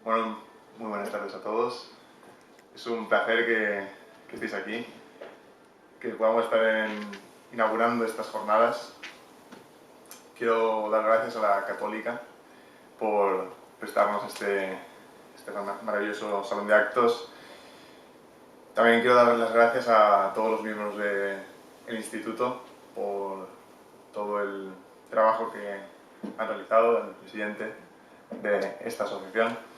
Bueno, muy buenas tardes a todos. Es un placer que estéis aquí, que podamos estar inaugurando estas jornadas. Quiero dar gracias a la Católica por prestarnos este maravilloso salón de actos. También quiero dar las gracias a todos los miembros del instituto por todo el trabajo que han realizado, el presidente de esta asociación.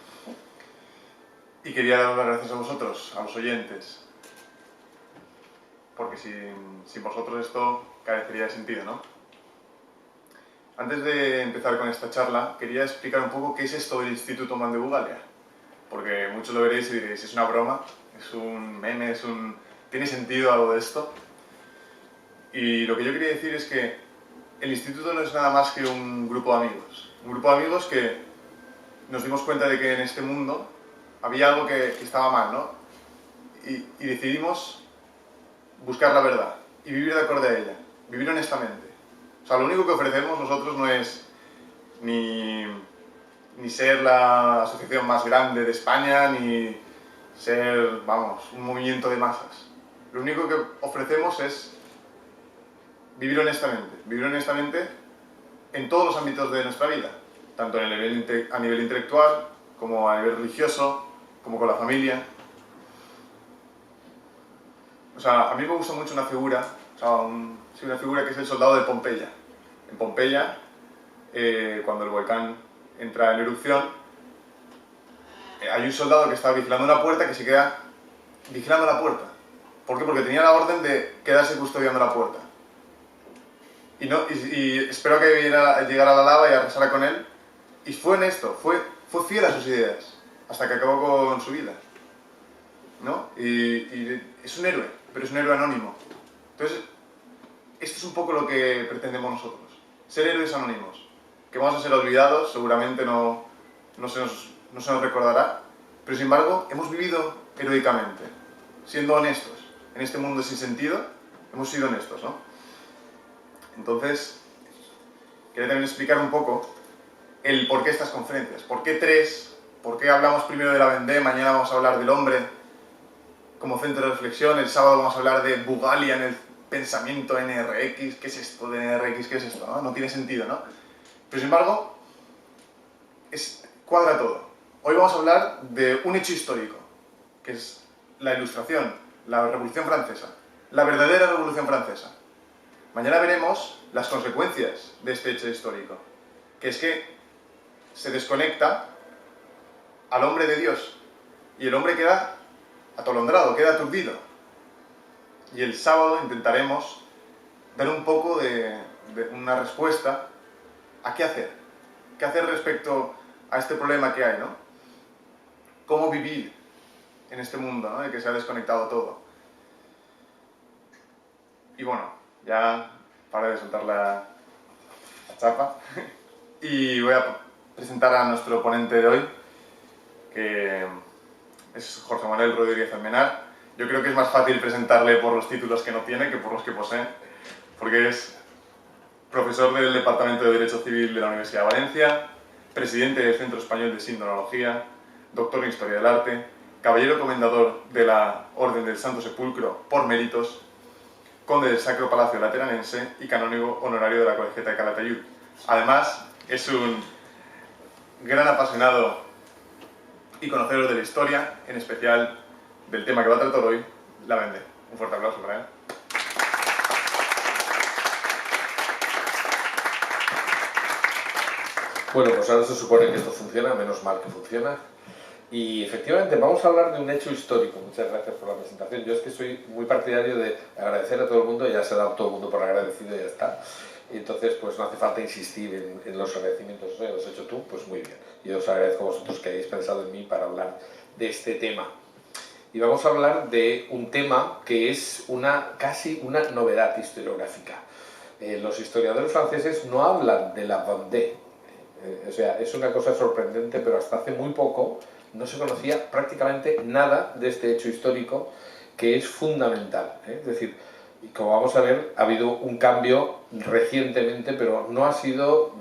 Y quería dar las gracias a vosotros, a los oyentes, porque sin vosotros esto carecería de sentido, ¿no? Antes de empezar con esta charla, quería explicar un poco qué es esto del Instituto Omán de Bugalia, porque muchos lo veréis y diréis, es una broma, es un meme, ¿tiene sentido algo de esto? Y lo que yo quería decir es que el instituto no es nada más que un grupo de amigos que nos dimos cuenta de que en este mundo había algo que estaba mal, ¿no? Y decidimos buscar la verdad y vivir de acuerdo a ella, vivir honestamente. O sea, lo único que ofrecemos nosotros no es ni ser la asociación más grande de España, ni ser, vamos, un movimiento de masas. Lo único que ofrecemos es vivir honestamente en todos los ámbitos de nuestra vida, tanto a nivel intelectual, como a nivel religioso, como con la familia. O sea, a mí me gusta mucho una figura, una figura que es el soldado de Pompeya. En Pompeya, cuando el volcán entra en erupción, hay un soldado que está vigilando una puerta que se queda vigilando la puerta. ¿Por qué? Porque tenía la orden de quedarse custodiando la puerta. Y esperó que llegara la lava y arrasara con él. Y fue honesto, fue fiel a sus ideas, hasta que acabó con su vida, ¿no? Y es un héroe, pero es un héroe anónimo. Entonces, esto es un poco lo que pretendemos nosotros, ser héroes anónimos, que vamos a ser olvidados, seguramente no se nos recordará, pero sin embargo hemos vivido heroicamente, siendo honestos. En este mundo sin sentido, hemos sido honestos, ¿no? Entonces, quería también explicar un poco el por qué estas conferencias, por qué tres, por qué hablamos primero de la Vendée, mañana vamos a hablar del hombre como centro de reflexión, el sábado vamos a hablar de Bugalia en el pensamiento NRX, ¿qué es esto de NRX? ¿Qué es esto? No tiene sentido, ¿no? Pero sin embargo, cuadra todo. Hoy vamos a hablar de un hecho histórico, que es la Ilustración, la Revolución Francesa, la verdadera Revolución Francesa. Mañana veremos las consecuencias de este hecho histórico, que es que se desconecta al hombre de Dios y el hombre queda atolondrado, queda aturdido. Y el sábado intentaremos dar un poco de una respuesta a qué hacer respecto a este problema que hay, ¿no? Cómo vivir en este mundo, ¿no? De que se ha desconectado todo. Y bueno, ya para de soltar la chapa y voy a presentar a nuestro ponente de hoy, que es Jorge Manuel Rodríguez Almenar. Yo creo que es más fácil presentarle por los títulos que no tiene que por los que posee, porque es profesor del Departamento de Derecho Civil de la Universidad de Valencia, presidente del Centro Español de Sindonología, doctor en Historia del Arte, caballero comendador de la Orden del Santo Sepulcro por méritos, conde del Sacro Palacio Lateranense y canónigo honorario de la Colegiata de Calatayud. Además, es un gran apasionado y conocedor de la historia, en especial del tema que va a tratar hoy, la Vendée. Un fuerte aplauso para él. Bueno, pues ahora se supone que esto funciona, menos mal que funciona. Y efectivamente vamos a hablar de un hecho histórico. Muchas gracias por la presentación. Yo es que soy muy partidario de agradecer a todo el mundo, ya se ha dado todo el mundo por agradecido y ya está. Y entonces pues no hace falta insistir en los agradecimientos, los has hecho tú, pues muy bien. Y os agradezco a vosotros que hayáis pensado en mí para hablar de este tema. Y vamos a hablar de un tema que es casi una novedad historiográfica. Los historiadores franceses no hablan de la Vendée. O sea, es una cosa sorprendente, pero hasta hace muy poco no se conocía prácticamente nada de este hecho histórico que es fundamental. Es decir, y como vamos a ver, ha habido un cambio recientemente, pero no ha sido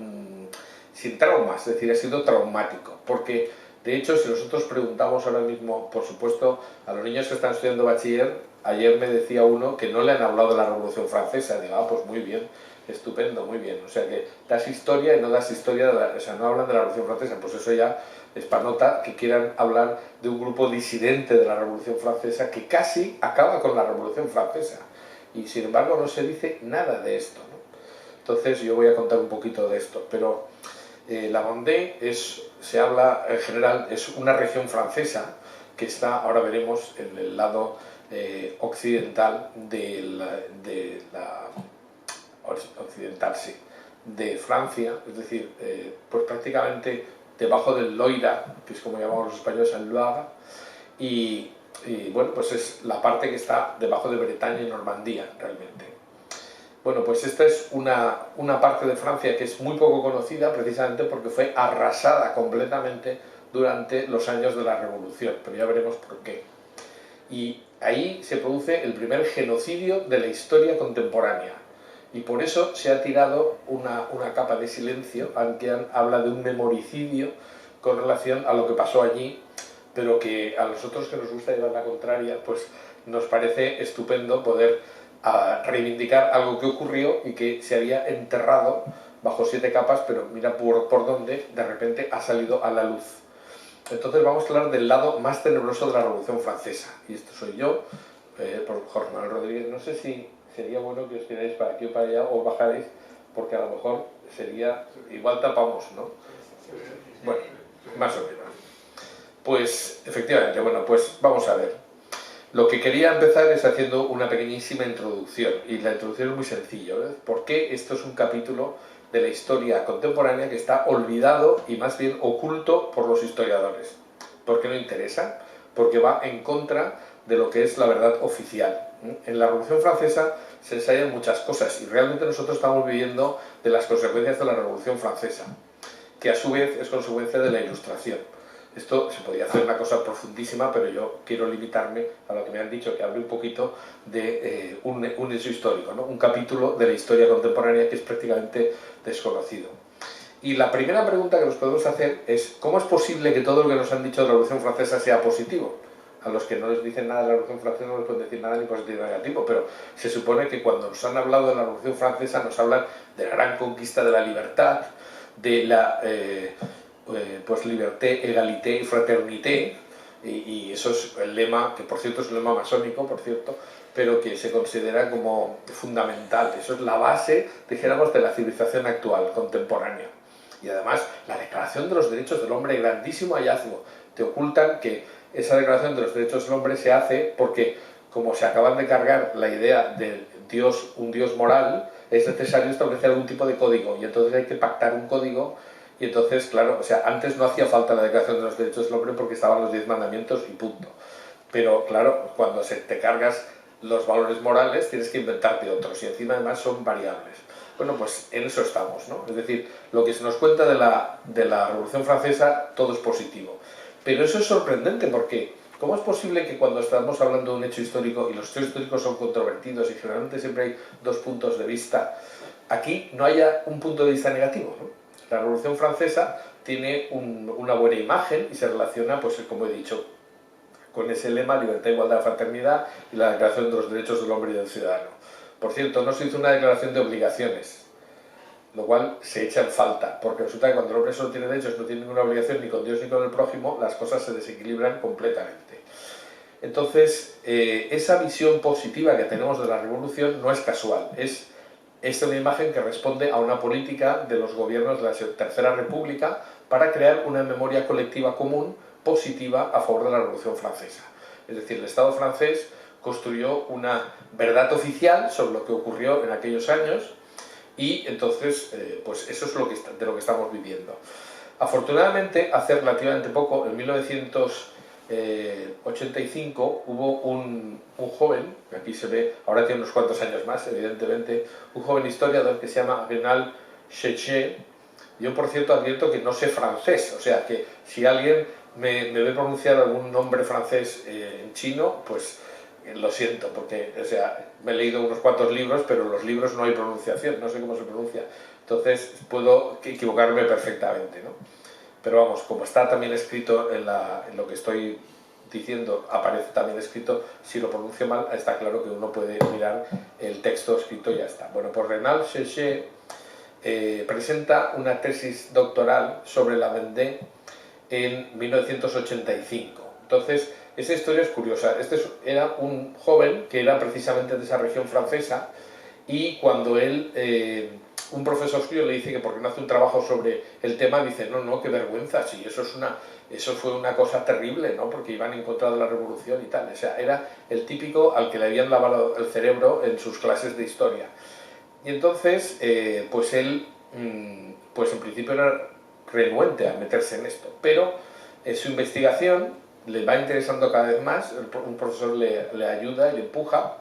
sin traumas, es decir, ha sido traumático, porque De hecho, si nosotros preguntamos ahora mismo, por supuesto, a los niños que están estudiando bachiller, ayer me decía uno que no le han hablado de la Revolución Francesa. Digo, pues muy bien, estupendo, muy bien. O sea que das historia y no das historia, o sea, no hablan de la Revolución Francesa. Pues eso ya es para nota que quieran hablar de un grupo disidente de la Revolución Francesa que casi acaba con la Revolución Francesa. Y sin embargo no se dice nada de esto, ¿no? Entonces yo voy a contar un poquito de esto. Pero la Vendée se habla en general, es una región francesa que está, ahora veremos, en el lado occidental occidental, sí, de Francia, es decir, pues prácticamente debajo del Loira, que es como llamamos los españoles el Loire, y bueno, pues es la parte que está debajo de Bretaña y Normandía, realmente. Bueno, pues esta es una parte de Francia que es muy poco conocida precisamente porque fue arrasada completamente durante los años de la Revolución, pero ya veremos por qué. Y ahí se produce el primer genocidio de la historia contemporánea. Y por eso se ha tirado una capa de silencio, aunque habla de un memoricidio con relación a lo que pasó allí, pero que a nosotros que nos gusta llevar la contraria, pues nos parece estupendo poder reivindicar algo que ocurrió y que se había enterrado bajo 7 capas, pero mira por dónde de repente ha salido a la luz. Entonces vamos a hablar del lado más tenebroso de la Revolución Francesa. Y esto soy yo, por Jorge Manuel Rodríguez. No sé si sería bueno que os quedáis para aquí o para allá o bajaréis, porque a lo mejor sería... igual tapamos, ¿no? Bueno, más o menos. Pues efectivamente, bueno, pues vamos a ver. Lo que quería empezar es haciendo una pequeñísima introducción, y la introducción es muy sencilla, ¿eh? ¿Por qué esto es un capítulo de la historia contemporánea que está olvidado y más bien oculto por los historiadores? ¿Por qué no interesa? Porque va en contra de lo que es la verdad oficial. En la Revolución Francesa se ensayan muchas cosas y realmente nosotros estamos viviendo de las consecuencias de la Revolución Francesa, que a su vez es consecuencia de la Ilustración. Esto se podría hacer una cosa profundísima, pero yo quiero limitarme a lo que me han dicho, que hable un poquito de un hecho histórico, ¿no? Un capítulo de la historia contemporánea que es prácticamente desconocido. Y la primera pregunta que nos podemos hacer es ¿cómo es posible que todo lo que nos han dicho de la Revolución Francesa sea positivo? A los que no les dicen nada de la Revolución Francesa no les pueden decir nada ni positivo ni negativo, pero se supone que cuando nos han hablado de la Revolución Francesa nos hablan de la gran conquista de la libertad, de la... pues liberté, égalité y fraternité, y eso es el lema, que por cierto es un lema masónico, por cierto, pero que se considera como fundamental. Eso es la base, dijéramos, de la civilización actual, contemporánea. Y además, la Declaración de los Derechos del Hombre, grandísimo hallazgo. Te ocultan que esa Declaración de los Derechos del Hombre se hace porque, como se acaban de cargar la idea de Dios, un Dios moral, es necesario establecer algún tipo de código, y entonces hay que pactar un código. Y entonces, claro, o sea, antes no hacía falta la Declaración de los Derechos del Hombre porque estaban los 10 mandamientos y punto. Pero claro, cuando te cargas los valores morales tienes que inventarte otros y encima además son variables. Bueno, pues en eso estamos, ¿no? Es decir, lo que se nos cuenta de la Revolución Francesa, todo es positivo. Pero eso es sorprendente porque ¿cómo es posible que cuando estamos hablando de un hecho histórico, y los hechos históricos son controvertidos y generalmente siempre hay 2 puntos de vista, aquí no haya un punto de vista negativo, ¿no? La Revolución Francesa tiene una buena imagen y se relaciona, pues como he dicho, con ese lema, libertad, igualdad, fraternidad y la Declaración de los Derechos del Hombre y del Ciudadano. Por cierto, no se hizo una declaración de obligaciones, lo cual se echa en falta, porque resulta que cuando el hombre solo tiene derechos, no tiene ninguna obligación ni con Dios ni con el prójimo, las cosas se desequilibran completamente. Entonces, esa visión positiva que tenemos de la Revolución no es casual, es una imagen que responde a una política de los gobiernos de la Tercera República para crear una memoria colectiva común positiva a favor de la Revolución Francesa. Es decir, el Estado francés construyó una verdad oficial sobre lo que ocurrió en aquellos años y entonces, pues eso es de lo que estamos viviendo. Afortunadamente, hace relativamente poco, en 1985, hubo un joven, que aquí se ve, ahora tiene unos cuantos años más, evidentemente, un joven historiador que se llama Renal Cheche. Yo, por cierto, advierto que no sé francés, o sea que si alguien me ve pronunciar algún nombre francés en chino, pues lo siento, porque o sea, me he leído unos cuantos libros, pero en los libros no hay pronunciación, no sé cómo se pronuncia, entonces puedo equivocarme perfectamente, ¿no? pero vamos, como está también escrito en lo que estoy diciendo, aparece también escrito, si lo pronuncio mal, está claro que uno puede mirar el texto escrito y ya está. Bueno, pues Renal Séché presenta una tesis doctoral sobre la Vendée en 1985. Entonces, esta historia es curiosa. Era un joven que era precisamente de esa región francesa, y cuando él, un profesor suyo le dice que por qué no hace un trabajo sobre el tema, dice, no, qué vergüenza, sí, eso fue una cosa terrible, ¿no? Porque iban en contra de la revolución y tal. O sea, era el típico al que le habían lavado el cerebro en sus clases de historia. Y entonces, pues él, pues en principio era renuente a meterse en esto, pero su investigación le va interesando cada vez más, un profesor le ayuda y le empuja,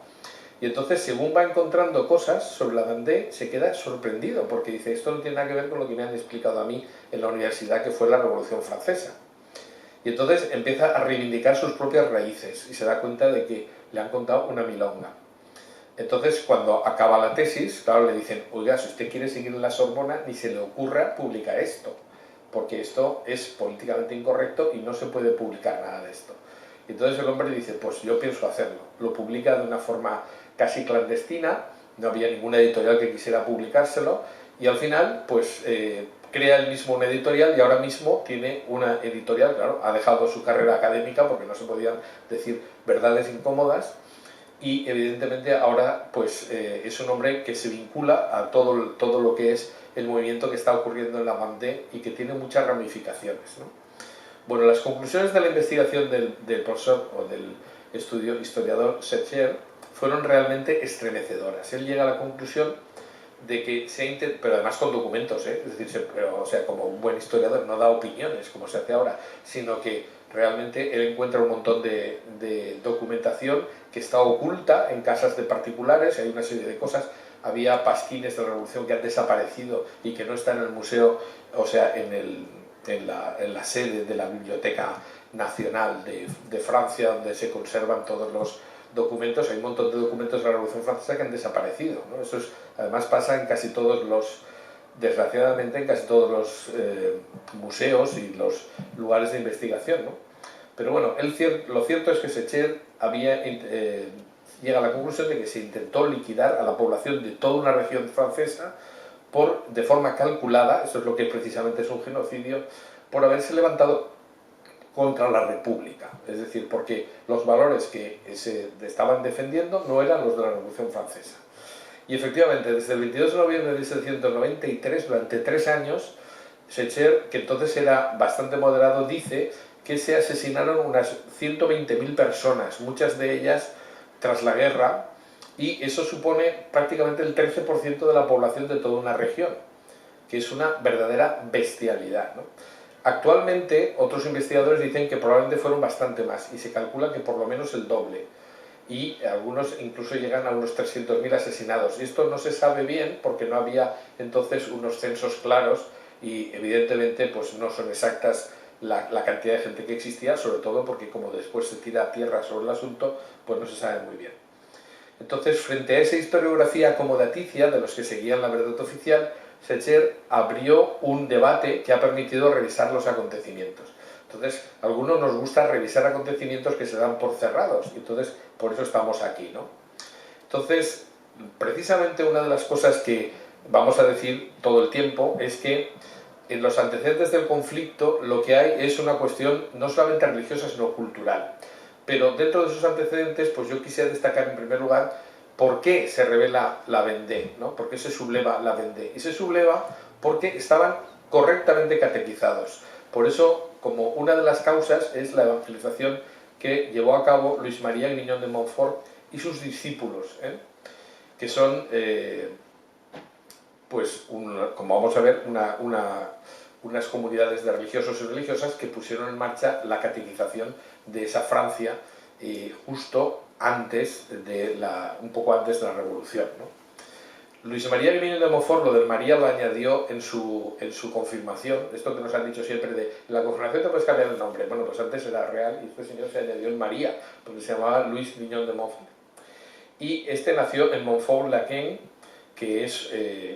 y entonces según va encontrando cosas sobre la Vendée se queda sorprendido, porque dice, esto no tiene nada que ver con lo que me han explicado a mí en la universidad, que fue la Revolución Francesa. Y entonces empieza a reivindicar sus propias raíces y se da cuenta de que le han contado una milonga. Entonces, cuando acaba la tesis, claro, le dicen, oiga, si usted quiere seguir en la Sorbona, ni se le ocurra publicar esto, porque esto es políticamente incorrecto y no se puede publicar nada de esto. Y entonces el hombre dice, pues yo pienso hacerlo. Lo publica de una forma casi clandestina, no había ninguna editorial que quisiera publicárselo, y al final, pues crea él mismo una editorial, y ahora mismo tiene una editorial, claro, ha dejado su carrera académica porque no se podían decir verdades incómodas, y evidentemente ahora pues es un hombre que se vincula a todo lo que es el movimiento que está ocurriendo en la Vendée y que tiene muchas ramificaciones, ¿no? Bueno, las conclusiones de la investigación del profesor o del historiador Séché fueron realmente estremecedoras. Él llega a la conclusión de que pero además con documentos, es decir, o sea, como un buen historiador no da opiniones como se hace ahora, sino que realmente él encuentra un montón de documentación que está oculta en casas de particulares, hay una serie de cosas. Había pasquines de la Revolución que han desaparecido y que no están en el museo, o sea, en la sede de la Biblioteca Nacional de Francia, donde se conservan todos los documentos. Hay un montón de documentos de la Revolución Francesa que han desaparecido, ¿no? Eso además pasa en casi todos los, desgraciadamente, en casi todos los museos y los lugares de investigación, ¿no? Pero bueno, lo cierto es que Séché llega a la conclusión de que se intentó liquidar a la población de toda una región francesa de forma calculada, eso es lo que precisamente es un genocidio, por haberse levantado contra la República. Es decir, porque los valores que se estaban defendiendo no eran los de la Revolución Francesa. Y efectivamente, desde el 22 de noviembre de 1793, durante 3 años, Séché, que entonces era bastante moderado, dice que se asesinaron unas 120.000 personas, muchas de ellas tras la guerra, y eso supone prácticamente el 13% de la población de toda una región, que es una verdadera bestialidad, ¿no? Actualmente, otros investigadores dicen que probablemente fueron bastante más, y se calcula que por lo menos el doble, y algunos incluso llegan a unos 300.000 asesinados. Y esto no se sabe bien porque no había entonces unos censos claros, y evidentemente pues no son exactas la cantidad de gente que existía, sobre todo porque como después se tira tierra sobre el asunto, pues no se sabe muy bien. Entonces, frente a esa historiografía acomodaticia de los que seguían la verdad oficial, Séché abrió un debate que ha permitido revisar los acontecimientos. Entonces, a algunos nos gusta revisar acontecimientos que se dan por cerrados, y entonces por eso estamos aquí, ¿no? Entonces, precisamente una de las cosas que vamos a decir todo el tiempo es que en los antecedentes del conflicto lo que hay es una cuestión no solamente religiosa, sino cultural. Pero dentro de esos antecedentes, pues yo quisiera destacar en primer lugar por qué se revela la Vendée, ¿no? ¿Por qué se subleva la Vendée? Y se subleva porque estaban correctamente catequizados. Por eso, como una de las causas, es la evangelización que llevó a cabo Luis María Grignon de Montfort y sus discípulos, que son, pues, como vamos a ver, unas comunidades de religiosos y religiosas que pusieron en marcha la catequización de esa Francia justo antes un poco antes de la Revolución, ¿no? Luis María Grignon de Montfort, lo del María lo añadió en su confirmación, esto que nos han dicho siempre de la confirmación te puedes cambiar el nombre. Bueno, pues antes era real y este señor se añadió en María, porque se llamaba Luis Grignon de Montfort. Y este nació en Montfort-l'Aquin, que es,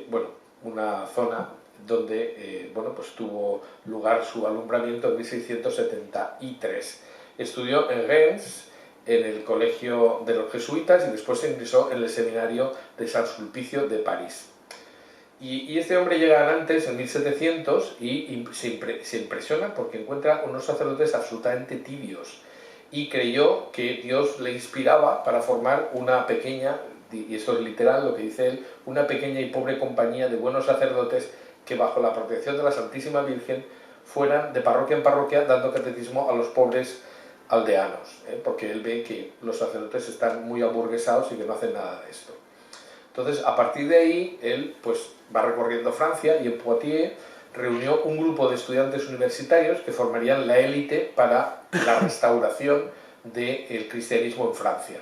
bueno, una zona donde bueno, pues tuvo lugar su alumbramiento en 1673. Estudió en Reims, en el colegio de los jesuitas, y después se ingresó en el seminario de San Sulpicio de París. Y este hombre llega a Nantes en 1700 y se impresiona porque encuentra unos sacerdotes absolutamente tibios, y creyó que Dios le inspiraba para formar una pequeña, y esto es literal lo que dice él, una pequeña y pobre compañía de buenos sacerdotes que bajo la protección de la Santísima Virgen fueran de parroquia en parroquia dando catecismo a los pobres aldeanos, porque él ve que los sacerdotes están muy aburguesados y que no hacen nada de esto. Entonces, a partir de ahí, él pues va recorriendo Francia y en Poitiers reunió un grupo de estudiantes universitarios que formarían la élite para la restauración del cristianismo en Francia.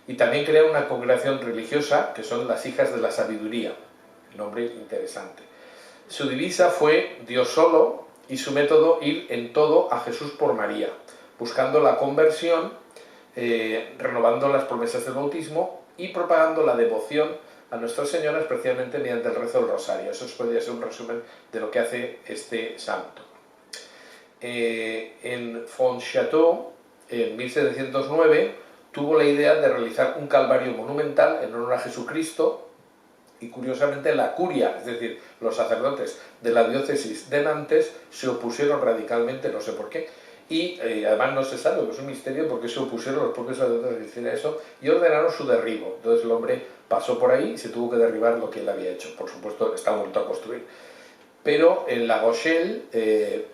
Y también crea una congregación religiosa que son las Hijas de la Sabiduría, nombre interesante. Su divisa fue Dios solo y su método ir en todo a Jesús por María, buscando la conversión, renovando las promesas del bautismo y propagando la devoción a Nuestra Señora, especialmente mediante el rezo del rosario. Eso podría ser un resumen de lo que hace este santo. En Fontchâteau, en 1709, tuvo la idea de realizar un calvario monumental en honor a Jesucristo, y curiosamente la curia, es decir, los sacerdotes de la diócesis de Nantes, se opusieron radicalmente, no sé por qué, y además no se sabe, es un misterio por qué se opusieron los propios sacerdotes a decir eso, y ordenaron su derribo. Entonces el hombre pasó por ahí y se tuvo que derribar lo que él había hecho. Por supuesto, está vuelto a construir. Pero en La Rochelle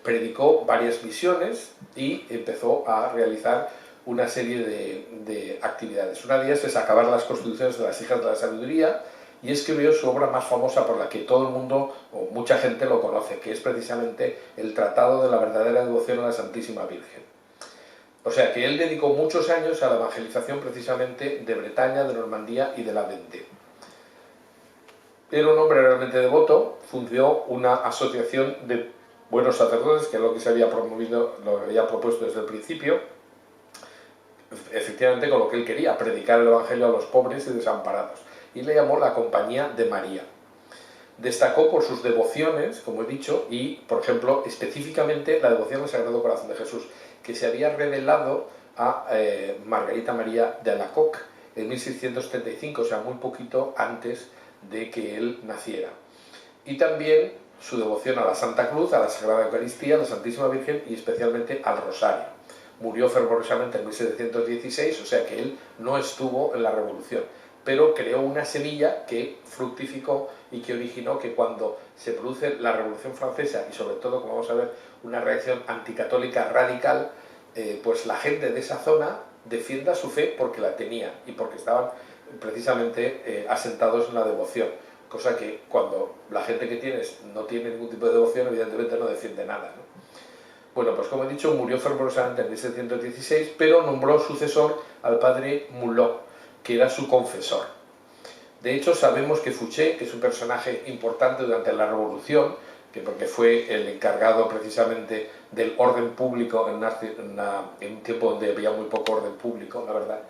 predicó varias misiones y empezó a realizar una serie de actividades. Una de ellas es acabar las constituciones de las Hijas de la Sabiduría, y escribió su obra más famosa por la que todo el mundo o mucha gente lo conoce, que es precisamente el Tratado de la verdadera devoción a la Santísima Virgen. O sea que él dedicó muchos años a la evangelización precisamente de Bretaña, de Normandía y de la Vendée. Era un hombre realmente devoto, fundó una asociación de buenos sacerdotes, que es lo que se había promovido, lo que había propuesto desde el principio, efectivamente con lo que él quería, predicar el evangelio a los pobres y desamparados, y le llamó la Compañía de María. Destacó por sus devociones, como he dicho, y, por ejemplo, específicamente la devoción al Sagrado Corazón de Jesús, que se había revelado a Margarita María de Alacoque en 1635, o sea, muy poquito antes de que él naciera. Y también su devoción a la Santa Cruz, a la Sagrada Eucaristía, a la Santísima Virgen y especialmente al Rosario. Murió fervorosamente en 1716, o sea que él no estuvo en la Revolución, pero creó una semilla que fructificó y que originó que cuando se produce la Revolución Francesa y sobre todo, como vamos a ver, una reacción anticatólica radical, pues la gente de esa zona defienda su fe porque la tenía y porque estaban precisamente asentados en la devoción, cosa que cuando la gente que tienes no tiene ningún tipo de devoción, evidentemente no defiende nada, ¿no? Bueno, pues como he dicho, murió fervorosamente en 1716, pero nombró sucesor al padre Mulot, que era su confesor. De hecho, sabemos que Fouché, que es un personaje importante durante la Revolución, que porque fue el encargado precisamente del orden público en un tiempo donde había muy poco orden público, la verdad,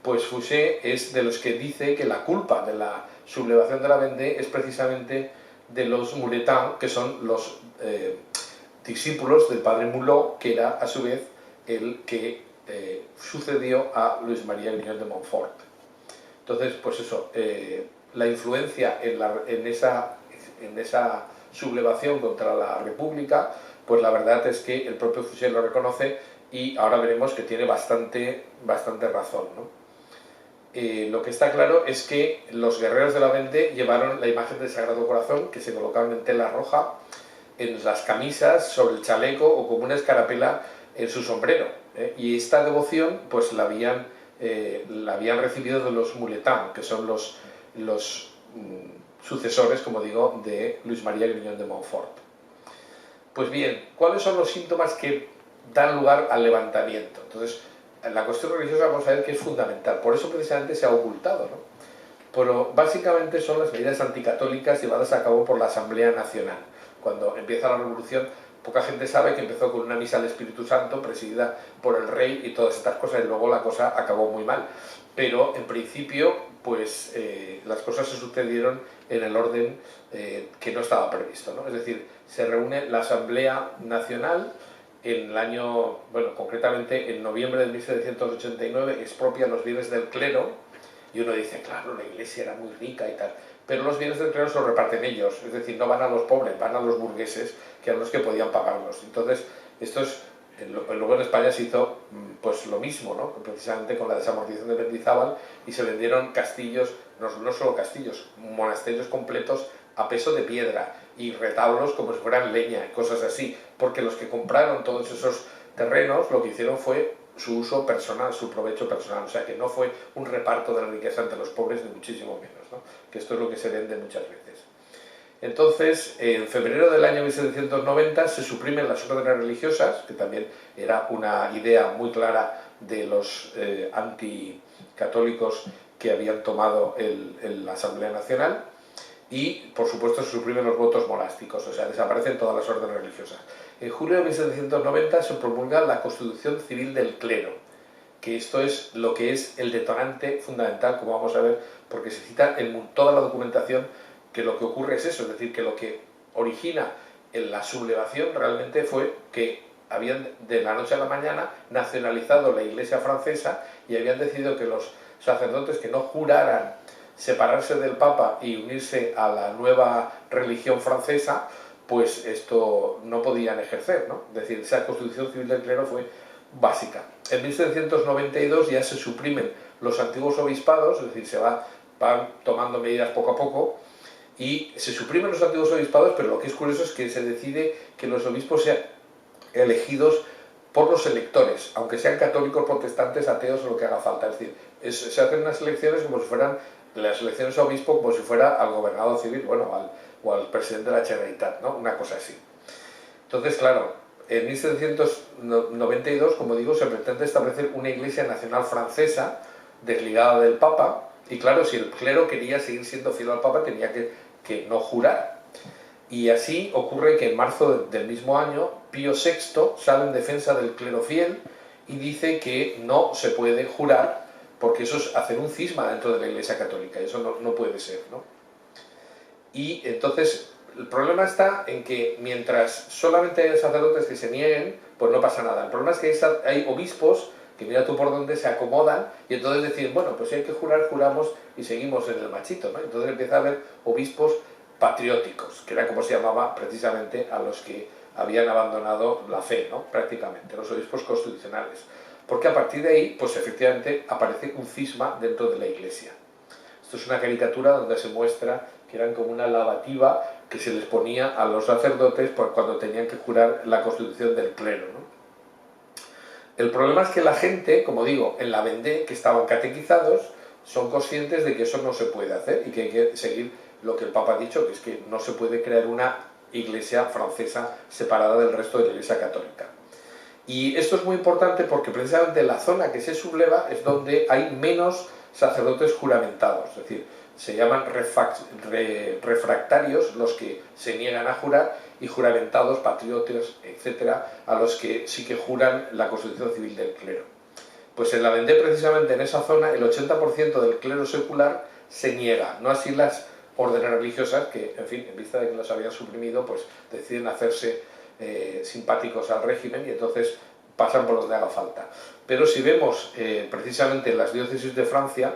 pues Fouché es de los que dice que la culpa de la sublevación de la Vendée es precisamente de los Muletins, que son los discípulos del padre Mulot, que era a su vez el que sucedió a Luis María Grignon de Montfort. Entonces, pues eso, la influencia en esa sublevación contra la República, pues la verdad es que el propio Fouché lo reconoce y ahora veremos que tiene bastante razón, ¿no? Lo que está claro es que los guerreros de la Vendée llevaron la imagen del Sagrado Corazón, que se colocaban en tela roja, en las camisas, sobre el chaleco o como una escarapela en su sombrero, y esta devoción pues la habían recibido de los Muletins, que son los sucesores, como digo, de Luis María Grignon de Montfort. Pues bien, ¿cuáles son los síntomas que dan lugar al levantamiento? Entonces, en la cuestión religiosa vamos a ver que es fundamental, por eso precisamente se ha ocultado, ¿no? Pero básicamente son las medidas anticatólicas llevadas a cabo por la Asamblea Nacional. Cuando empieza la Revolución, poca gente sabe que empezó con una misa al Espíritu Santo presidida por el rey y todas estas cosas, y luego la cosa acabó muy mal. Pero en principio, pues las cosas se sucedieron en el orden que no estaba previsto, ¿no? Es decir, se reúne la Asamblea Nacional en el año, bueno, concretamente en noviembre de 1789, expropia los bienes del clero, y uno dice, claro, la iglesia era muy rica y tal, pero los bienes del clero se los reparten ellos, es decir, no van a los pobres, van a los burgueses, que eran los que podían pagarlos. Entonces, esto es, luego en España se hizo pues lo mismo, ¿no? Precisamente con la desamortización de Mendizábal, y se vendieron castillos, no solo castillos, monasterios completos a peso de piedra, y retablos como si fueran leña, cosas así, porque los que compraron todos esos terrenos lo que hicieron fue su uso personal, su provecho personal, o sea que no fue un reparto de la riqueza entre los pobres, ni muchísimo menos, ¿no? Que esto es lo que se vende muchas veces. Entonces, en febrero del año 1790 se suprimen las órdenes religiosas, que también era una idea muy clara de los anticatólicos que habían tomado la Asamblea Nacional, y por supuesto se suprimen los votos monásticos, o sea, desaparecen todas las órdenes religiosas. En julio de 1790 se promulga la Constitución Civil del Clero, que esto es lo que es el detonante fundamental, como vamos a ver, porque se cita en toda la documentación que lo que ocurre es eso, es decir, que lo que origina en la sublevación realmente fue que habían de la noche a la mañana nacionalizado la Iglesia francesa y habían decidido que los sacerdotes que no juraran separarse del Papa y unirse a la nueva religión francesa, pues esto no podían ejercer, ¿no? Es decir, esa Constitución Civil del Clero fue básica. En 1792 ya se suprimen los antiguos obispados, es decir, van tomando medidas poco a poco, y se suprimen los antiguos obispados, pero lo que es curioso es que se decide que los obispos sean elegidos por los electores, aunque sean católicos, protestantes, ateos o lo que haga falta. Es decir, se hacen unas elecciones como si fueran las elecciones a obispo, como si fuera al gobernador civil, bueno, o al presidente de la Generalitat, ¿no? Una cosa así. Entonces, claro, en 1792, como digo, se pretende establecer una Iglesia Nacional Francesa desligada del Papa, y claro, si el clero quería seguir siendo fiel al Papa, tenía que no jurar. Y así ocurre que en marzo del mismo año, Pío VI sale en defensa del clero fiel y dice que no se puede jurar, porque eso es hacer un cisma dentro de la Iglesia Católica, y eso no puede ser, ¿no? Y entonces el problema está en que mientras solamente hay sacerdotes que se nieguen, pues no pasa nada. El problema es que hay obispos que mira tú por dónde se acomodan, y entonces deciden, bueno, pues si hay que jurar, juramos y seguimos en el machito, ¿no? Entonces empieza a haber obispos patrióticos, que era como se llamaba precisamente a los que habían abandonado la fe, ¿no? Prácticamente, los obispos constitucionales. Porque a partir de ahí, pues efectivamente aparece un cisma dentro de la Iglesia. Esto es una caricatura donde se muestra que eran como una lavativa que se les ponía a los sacerdotes cuando tenían que jurar la constitución del clero, ¿no? El problema es que la gente, como digo, en la Vendée, que estaban catequizados, son conscientes de que eso no se puede hacer y que hay que seguir lo que el Papa ha dicho, que es que no se puede crear una iglesia francesa separada del resto de la Iglesia Católica. Y esto es muy importante porque precisamente la zona que se subleva es donde hay menos sacerdotes juramentados, es decir, se llaman refractarios los que se niegan a jurar, y juramentados, patriotas, etcétera, a los que sí que juran la Constitución Civil del Clero. Pues en la Vendée, precisamente en esa zona, el 80% del clero secular se niega, no así las órdenes religiosas que, en fin, en vista de que los habían suprimido, pues deciden hacerse simpáticos al régimen y entonces pasan por donde haga falta. Pero si vemos precisamente en las diócesis de Francia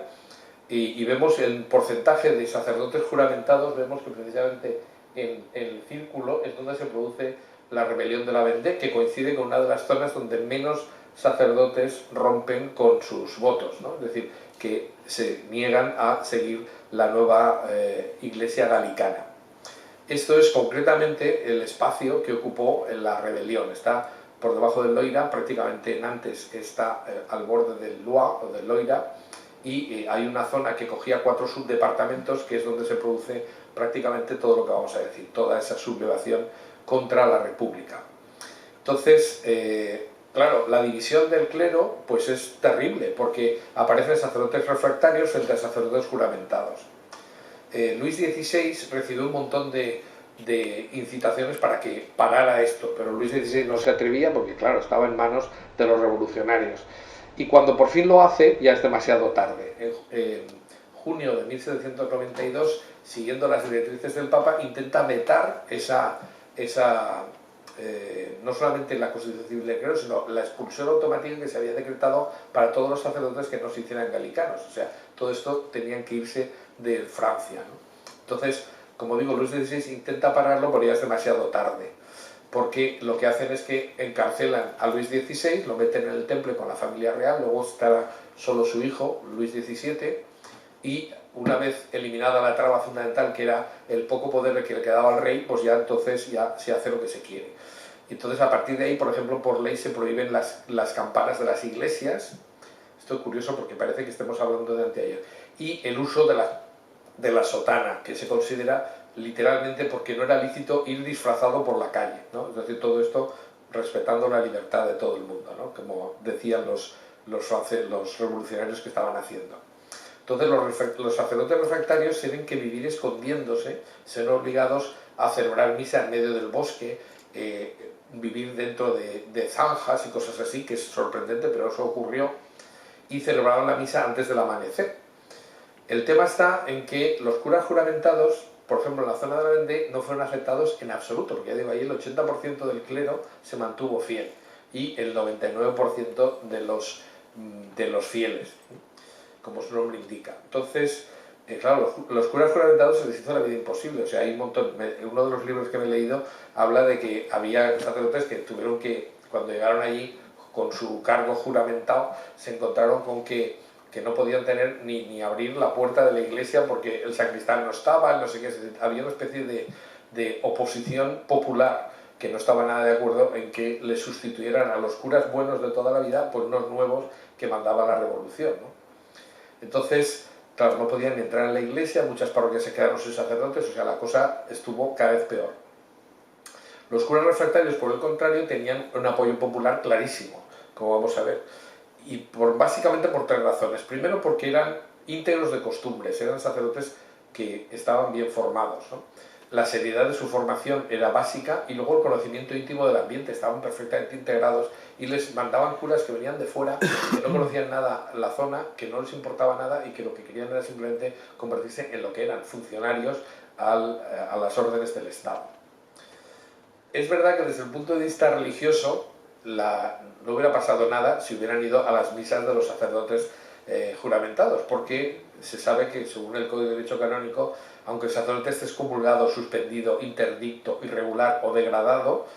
y vemos el porcentaje de sacerdotes juramentados, vemos que precisamente en el círculo es donde se produce la rebelión de la Vendée, que coincide con una de las zonas donde menos sacerdotes rompen con sus votos, ¿no? Es decir, que se niegan a seguir la nueva iglesia galicana. Esto es concretamente el espacio que ocupó en la rebelión. Está por debajo del Loira, prácticamente Nantes está al borde del Loire o del Loira, y hay una zona que cogía 4 subdepartamentos, que es donde se produce prácticamente todo lo que vamos a decir, toda esa sublevación contra la República. Entonces, claro, la división del clero pues es terrible, porque aparecen sacerdotes refractarios frente a sacerdotes juramentados. Luis XVI recibió un montón de de incitaciones para que parara esto, pero Luis XVI no se atrevía porque, claro, estaba en manos de los revolucionarios. Y cuando por fin lo hace, ya es demasiado tarde. En junio de 1792, siguiendo las directrices del Papa, intenta vetar no solamente la Constitución Civil del Clero, sino la expulsión automática que se había decretado para todos los sacerdotes que no se hicieran galicanos. O sea, todo esto tenían que irse de Francia, ¿no? Entonces, como digo, Luis XVI intenta pararlo, pero ya es demasiado tarde, porque lo que hacen es que encarcelan a Luis XVI, lo meten en el temple con la familia real, luego estará solo su hijo, Luis XVII, y una vez eliminada la traba fundamental, que era el poco poder que le quedaba al rey, pues ya entonces ya se hace lo que se quiere. Entonces, a partir de ahí, por ejemplo, por ley se prohíben las campanas de las iglesias. Esto es curioso porque parece que estemos hablando de anteayer. Y el uso de la sotana, que se considera literalmente porque no era lícito ir disfrazado por la calle, ¿no? Es decir, todo esto respetando la libertad de todo el mundo, ¿no? Como decían los revolucionarios que estaban haciendo. Entonces los sacerdotes refractarios tienen que vivir escondiéndose, ser obligados a celebrar misa en medio del bosque, vivir dentro de zanjas y cosas así, que es sorprendente, pero eso ocurrió, y celebraron la misa antes del amanecer. El tema está en que los curas juramentados, por ejemplo, en la zona de la Vendée, no fueron aceptados en absoluto, porque ya digo, ahí el 80% del clero se mantuvo fiel y el 99% de los fieles, como su nombre indica. Entonces, claro, los curas juramentados se les hizo la vida imposible. O sea, hay un montón. Uno de los libros que me he leído habla de que había sacerdotes que tuvieron que, cuando llegaron allí con su cargo juramentado, se encontraron con que no podían tener ni abrir la puerta de la iglesia porque el sacristán no estaba, no sé qué. Había una especie de oposición popular que no estaba nada de acuerdo en que le sustituyeran a los curas buenos de toda la vida por unos nuevos que mandaba la revolución, ¿no? Entonces, claro, no podían ni entrar en la iglesia, muchas parroquias se quedaron sin sacerdotes, o sea, la cosa estuvo cada vez peor. Los curas refractarios, por el contrario, tenían un apoyo popular clarísimo, como vamos a ver, y básicamente por tres razones. Primero, porque eran íntegros de costumbres, eran sacerdotes que estaban bien formados, ¿no? La seriedad de su formación era básica y luego el conocimiento íntimo del ambiente, estaban perfectamente integrados y les mandaban curas que venían de fuera, que no conocían nada la zona, que no les importaba nada y que lo que querían era simplemente convertirse en lo que eran, funcionarios a las órdenes del Estado. Es verdad que desde el punto de vista religioso no hubiera pasado nada si hubieran ido a las misas de los sacerdotes juramentados, porque se sabe que según el Código de Derecho Canónico, aunque el sacerdote esté excomulgado, suspendido, interdicto, irregular o degradado,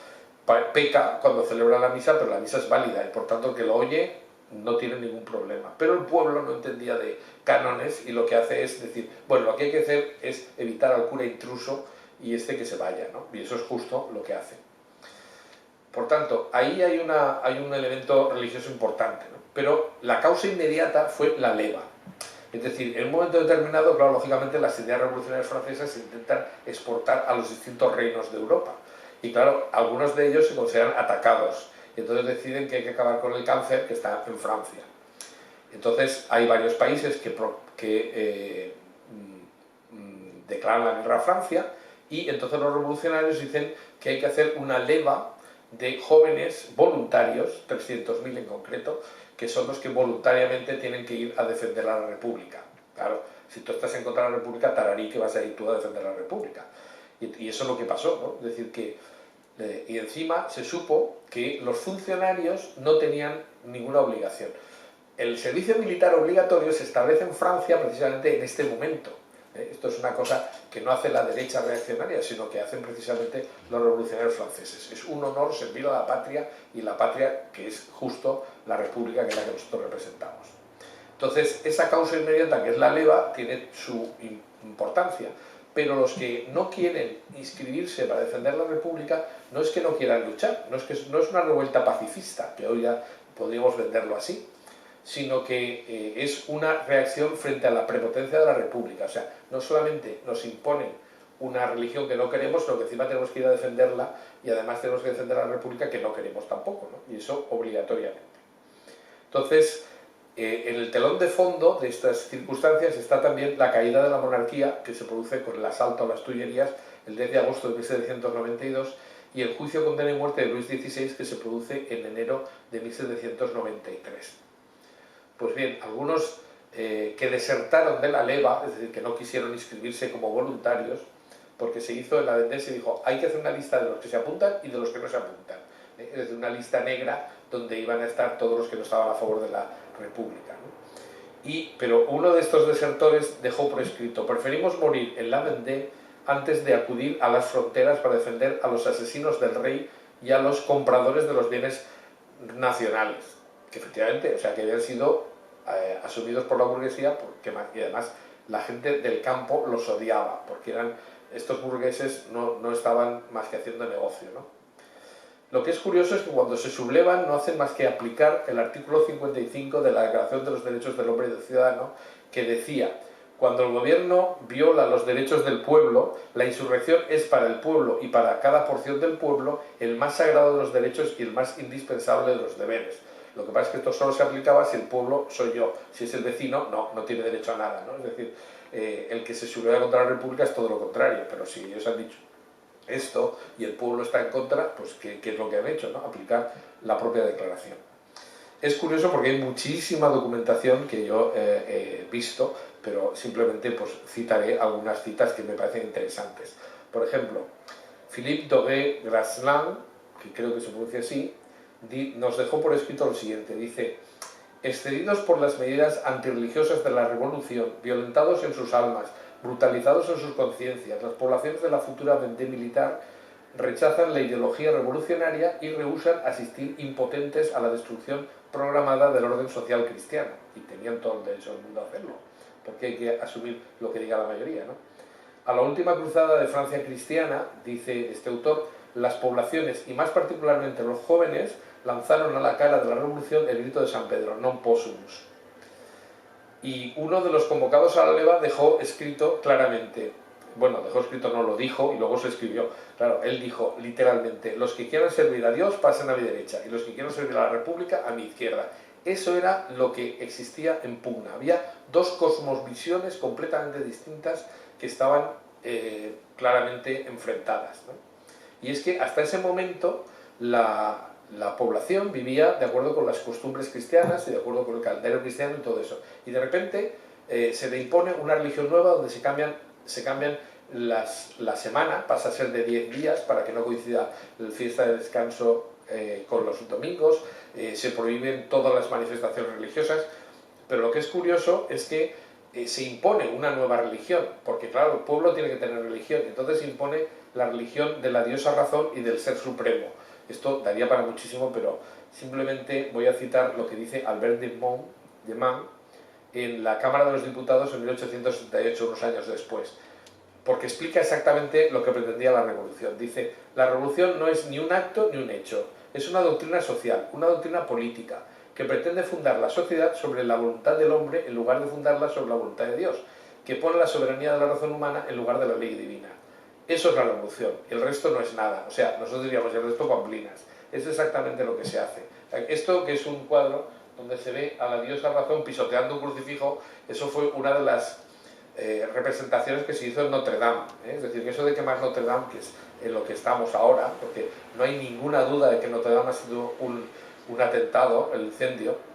peca cuando celebra la misa, pero la misa es válida y por tanto el que lo oye no tiene ningún problema. Pero el pueblo no entendía de cánones y lo que hace es decir, bueno, lo que hay que hacer es evitar al cura intruso y que se vaya, ¿no? Y eso es justo lo que hace. Por tanto, ahí hay un elemento religioso importante, ¿no? Pero la causa inmediata fue la leva. Es decir, en un momento determinado, claro, lógicamente las ideas revolucionarias francesas se intentan exportar a los distintos reinos de Europa. Y claro, algunos de ellos se consideran atacados. Y entonces deciden que hay que acabar con el cáncer que está en Francia. Entonces hay varios países que declaran la guerra a Francia y entonces los revolucionarios dicen que hay que hacer una leva de jóvenes voluntarios, 300.000 en concreto, que son los que voluntariamente tienen que ir a defender a la República. Claro, si tú estás en contra de la República, tararí que vas a ir tú a defender a la República. Y eso es lo que pasó, ¿no? Es decir, que y encima se supo que los funcionarios no tenían ninguna obligación. El servicio militar obligatorio se establece en Francia precisamente en este momento. Esto es una cosa que no hace la derecha reaccionaria, sino que hacen precisamente los revolucionarios franceses. Es un honor servir a la patria, y la patria que es justo la república que es la que nosotros representamos. Entonces, esa causa inmediata, que es la leva, tiene su importancia. Pero los que no quieren inscribirse para defender la república no es que no quieran luchar, no es una revuelta pacifista, que hoy ya podríamos venderlo así, sino que es una reacción frente a la prepotencia de la República. O sea, no solamente nos imponen una religión que no queremos, sino que encima tenemos que ir a defenderla y además tenemos que defender a la República que no queremos tampoco, ¿no? Y eso obligatoriamente. Entonces, en el telón de fondo de estas circunstancias está también la caída de la monarquía que se produce con el asalto a las Tullerías el 10 de agosto de 1792, y el juicio, condena y muerte de Luis XVI, que se produce en enero de 1793. Pues bien, algunos que desertaron de la leva, es decir, que no quisieron inscribirse como voluntarios, porque se hizo en la DND, se dijo, hay que hacer una lista de los que se apuntan y de los que no se apuntan. Es decir, una lista negra donde iban a estar todos los que no estaban a favor de la República, ¿no? Pero uno de estos desertores dejó por escrito, preferimos morir en la Vendée antes de acudir a las fronteras para defender a los asesinos del rey y a los compradores de los bienes nacionales, que efectivamente, o sea, que habían sido asumidos por la burguesía, y además la gente del campo los odiaba, porque estos burgueses no estaban más que haciendo negocio, ¿no? Lo que es curioso es que cuando se sublevan no hacen más que aplicar el artículo 55 de la Declaración de los Derechos del Hombre y del Ciudadano, que decía: cuando el gobierno viola los derechos del pueblo, la insurrección es para el pueblo y para cada porción del pueblo el más sagrado de los derechos y el más indispensable de los deberes. Lo que pasa es que esto solo se aplicaba si el pueblo soy yo, si es el vecino, no tiene derecho a nada, ¿no? Es decir, el que se subleva contra la República es todo lo contrario, pero si ellos han dicho esto y el pueblo está en contra, pues ¿qué es lo que han hecho, ¿no? Aplicar la propia declaración. Es curioso porque hay muchísima documentación que yo he visto, pero simplemente pues citaré algunas citas que me parecen interesantes. Por ejemplo, Philippe Daudet-Grasland, que creo que se pronuncia así, nos dejó por escrito lo siguiente, dice: excedidos por las medidas antirreligiosas de la revolución, violentados en sus almas, brutalizados en sus conciencias, las poblaciones de la futura Vendée militar rechazan la ideología revolucionaria y rehúsan asistir impotentes a la destrucción programada del orden social cristiano. Y tenían todo el derecho del mundo a hacerlo, porque hay que asumir lo que diga la mayoría, ¿no? A la última cruzada de Francia cristiana, dice este autor, las poblaciones, y más particularmente los jóvenes, lanzaron a la cara de la revolución el grito de San Pedro, non possumus. Y uno de los convocados a la leva dejó escrito claramente, bueno, dejó escrito, no lo dijo, y luego se escribió, claro, él dijo literalmente: los que quieran servir a Dios pasen a mi derecha, y los que quieran servir a la República a mi izquierda. Eso era lo que existía en pugna. Había dos cosmovisiones completamente distintas que estaban claramente enfrentadas, ¿no? Y es que hasta ese momento la población vivía de acuerdo con las costumbres cristianas y de acuerdo con el calendario cristiano y todo eso. Y de repente se le impone una religión nueva donde se cambian la semana, pasa a ser de 10 días para que no coincida la fiesta de descanso con los domingos, se prohíben todas las manifestaciones religiosas, pero lo que es curioso es que se impone una nueva religión, porque claro, el pueblo tiene que tener religión, y entonces se impone la religión de la diosa razón y del ser supremo. Esto daría para muchísimo, pero simplemente voy a citar lo que dice Albert de Man en la Cámara de los Diputados en 1868, unos años después, porque explica exactamente lo que pretendía la revolución. Dice: la revolución no es ni un acto ni un hecho, es una doctrina social, una doctrina política, que pretende fundar la sociedad sobre la voluntad del hombre en lugar de fundarla sobre la voluntad de Dios, que pone la soberanía de la razón humana en lugar de la ley divina. Eso es la revolución, el resto no es nada. O sea, nosotros diríamos el resto pamplinas. Es exactamente lo que se hace. Esto, que es un cuadro donde se ve a la diosa razón pisoteando un crucifijo, eso fue una de las representaciones que se hizo en Notre Dame. Es decir, que eso de quemar Notre Dame, que es en lo que estamos ahora, porque no hay ninguna duda de que Notre Dame ha sido un atentado, el incendio.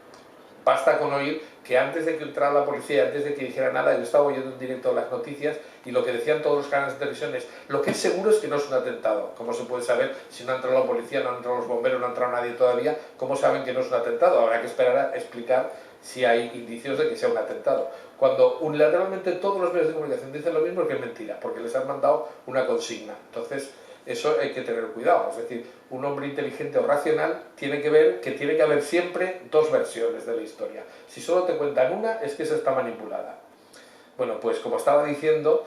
Basta con oír que antes de que entrara la policía, antes de que dijera nada, yo estaba oyendo en directo las noticias y lo que decían todos los canales de televisión es: lo que es seguro es que no es un atentado. ¿Cómo se puede saber si no ha entrado la policía, no han entrado los bomberos, no ha entrado nadie todavía? ¿Cómo saben que no es un atentado? Habrá que esperar a explicar si hay indicios de que sea un atentado. Cuando unilateralmente todos los medios de comunicación dicen lo mismo, es que es mentira, porque les han mandado una consigna. Entonces, eso hay que tener cuidado. Es decir, un hombre inteligente o racional tiene que ver que tiene que haber siempre dos versiones de la historia. Si solo te cuentan una, es que esa está manipulada. Bueno, pues como estaba diciendo,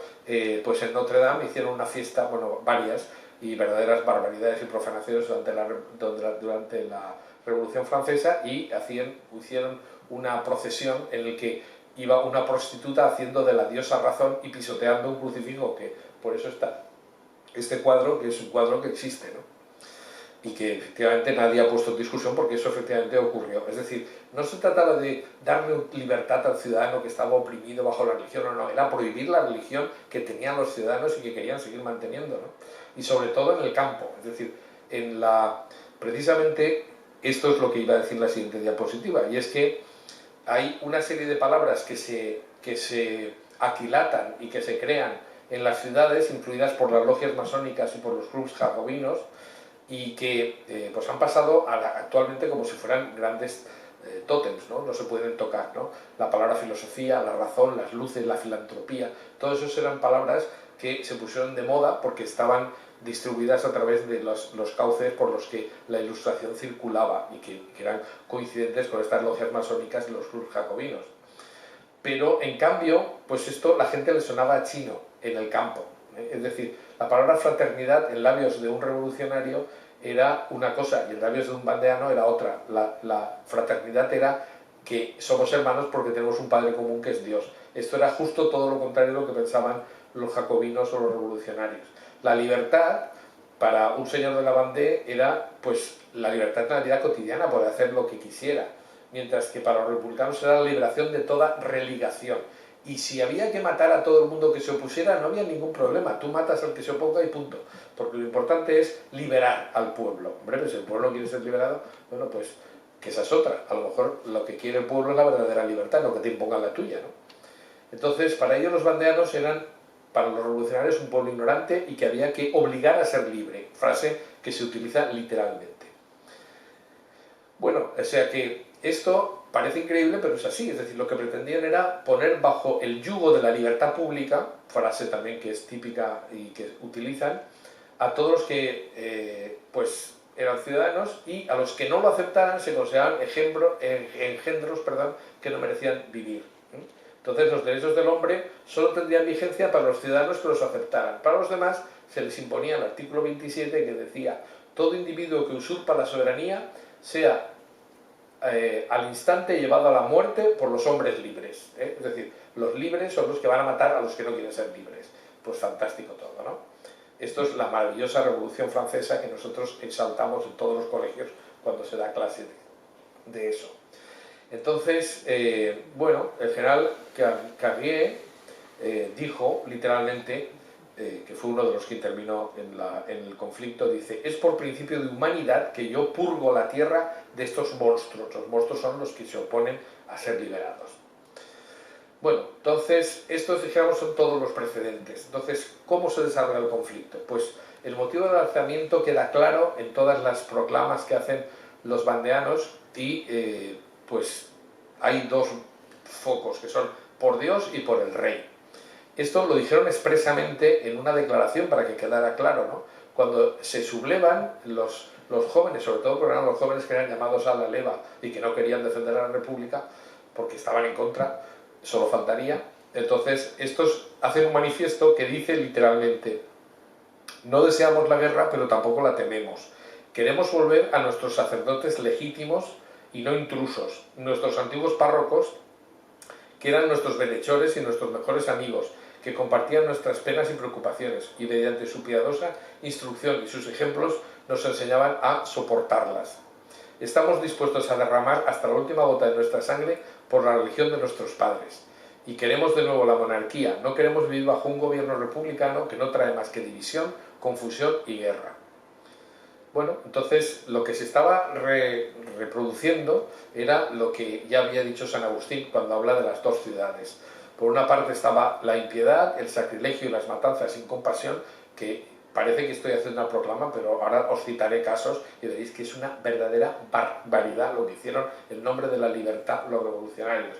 pues en Notre Dame hicieron una fiesta, bueno, varias, y verdaderas barbaridades y profanaciones durante la Revolución Francesa, y hicieron una procesión en la que iba una prostituta haciendo de la diosa razón y pisoteando un crucifijo, que por eso está este cuadro, que es un cuadro que existe, ¿no? y que efectivamente nadie ha puesto en discusión porque eso efectivamente ocurrió. Es decir, no se trataba de darle libertad al ciudadano que estaba oprimido bajo la religión o no, era prohibir la religión que tenían los ciudadanos y que querían seguir manteniendo, ¿no? Y sobre todo en el campo, es decir, precisamente esto es lo que iba a decir la siguiente diapositiva, y es que hay una serie de palabras que se aquilatan y que se crean en las ciudades, influidas por las logias masónicas y por los clubs jacobinos, y que pues han pasado actualmente como si fueran grandes tótems, ¿no? No se pueden tocar, ¿no? La palabra filosofía, la razón, las luces, la filantropía, todas esas eran palabras que se pusieron de moda porque estaban distribuidas a través de los cauces por los que la ilustración circulaba y que eran coincidentes con estas logias masónicas y los clubs jacobinos. Pero en cambio, pues esto la gente le sonaba a chino en el campo, ¿eh? Es decir, la palabra fraternidad en labios de un revolucionario era una cosa y en labios de un bandeano era otra. La fraternidad era que somos hermanos porque tenemos un padre común que es Dios. Esto era justo todo lo contrario de lo que pensaban los jacobinos o los revolucionarios. La libertad para un señor de la Vendée era pues la libertad en la vida cotidiana, poder hacer lo que quisiera, mientras que para los republicanos era la liberación de toda religación. Y si había que matar a todo el mundo que se opusiera, no había ningún problema. Tú matas al que se oponga y punto. Porque lo importante es liberar al pueblo. Hombre, pues si el pueblo quiere ser liberado, bueno, pues que esa es otra. A lo mejor lo que quiere el pueblo es la verdadera libertad, no que te impongan la tuya, ¿no? Entonces, para ellos los bandeanos eran, para los revolucionarios, un pueblo ignorante y que había que obligar a ser libre. Frase que se utiliza literalmente. Bueno, o sea que esto parece increíble, pero es así. Es decir, lo que pretendían era poner bajo el yugo de la libertad pública, frase también que es típica y que utilizan, a todos los que pues eran ciudadanos, y a los que no lo aceptaran se consideraban engendros que no merecían vivir. Entonces los derechos del hombre solo tendrían vigencia para los ciudadanos que los aceptaran. Para los demás se les imponía el artículo 27, que decía: todo individuo que usurpa la soberanía sea al instante llevado a la muerte por los hombres libres, ¿eh? Es decir, los libres son los que van a matar a los que no quieren ser libres. Pues fantástico todo, ¿no? Esto es la maravillosa Revolución Francesa que nosotros exaltamos en todos los colegios cuando se da clase de eso. Entonces, bueno, el general Carrier dijo literalmente, que fue uno de los que intervino en el conflicto, dice: es por principio de humanidad que yo purgo la tierra de estos monstruos. Los monstruos son los que se oponen a ser liberados. Bueno, entonces, estos, dijéramos, son todos los precedentes. Entonces, ¿cómo se desarrolla el conflicto? Pues el motivo del alzamiento queda claro en todas las proclamas que hacen los bandeanos y pues hay dos focos, que son por Dios y por el rey. Esto lo dijeron expresamente en una declaración para que quedara claro, ¿no? Cuando se sublevan los jóvenes, sobre todo porque eran los jóvenes que eran llamados a la leva y que no querían defender a la República porque estaban en contra, solo faltaría. Entonces estos hacen un manifiesto que dice literalmente: no deseamos la guerra, pero tampoco la tememos. Queremos volver a nuestros sacerdotes legítimos y no intrusos, nuestros antiguos párrocos, que eran nuestros bienhechores y nuestros mejores amigos, que compartían nuestras penas y preocupaciones, y mediante su piadosa instrucción y sus ejemplos nos enseñaban a soportarlas. Estamos dispuestos a derramar hasta la última gota de nuestra sangre por la religión de nuestros padres. Y queremos de nuevo la monarquía, no queremos vivir bajo un gobierno republicano que no trae más que división, confusión y guerra. Bueno, entonces lo que se estaba reproduciendo era lo que ya había dicho San Agustín cuando habla de las dos ciudades. Por una parte estaba la impiedad, el sacrilegio y las matanzas sin compasión, que parece que estoy haciendo una proclama, pero ahora os citaré casos y veréis que es una verdadera barbaridad lo que hicieron en nombre de la libertad los revolucionarios.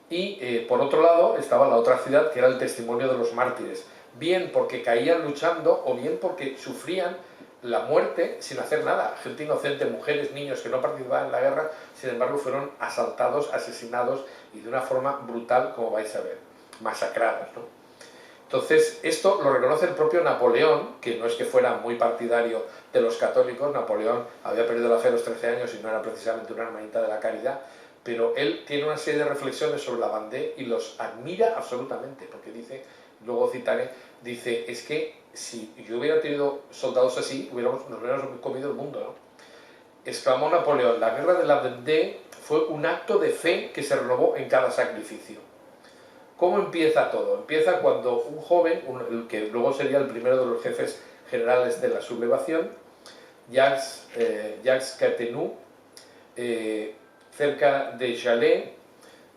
Y por otro lado estaba la otra ciudad, que era el testimonio de los mártires, bien porque caían luchando o bien porque sufrían la muerte sin hacer nada. Gente inocente, mujeres, niños que no participaban en la guerra, sin embargo fueron asaltados, asesinados y de una forma brutal, como vais a ver, masacrados, ¿no? Entonces esto lo reconoce el propio Napoleón, que no es que fuera muy partidario de los católicos. Napoleón había perdido la fe a los 13 años y no era precisamente una hermanita de la caridad, pero él tiene una serie de reflexiones sobre la Vendée y los admira absolutamente, porque dice, luego citaré, dice: es que si yo hubiera tenido soldados así, nos hubiéramos comido el mundo, ¿no? Exclamó Napoleón, la guerra de la Vendée fue un acto de fe que se renovó en cada sacrificio. ¿Cómo empieza todo? Empieza cuando un joven, que luego sería el primero de los jefes generales de la sublevación, Jacques Catenou, cerca de Jalais,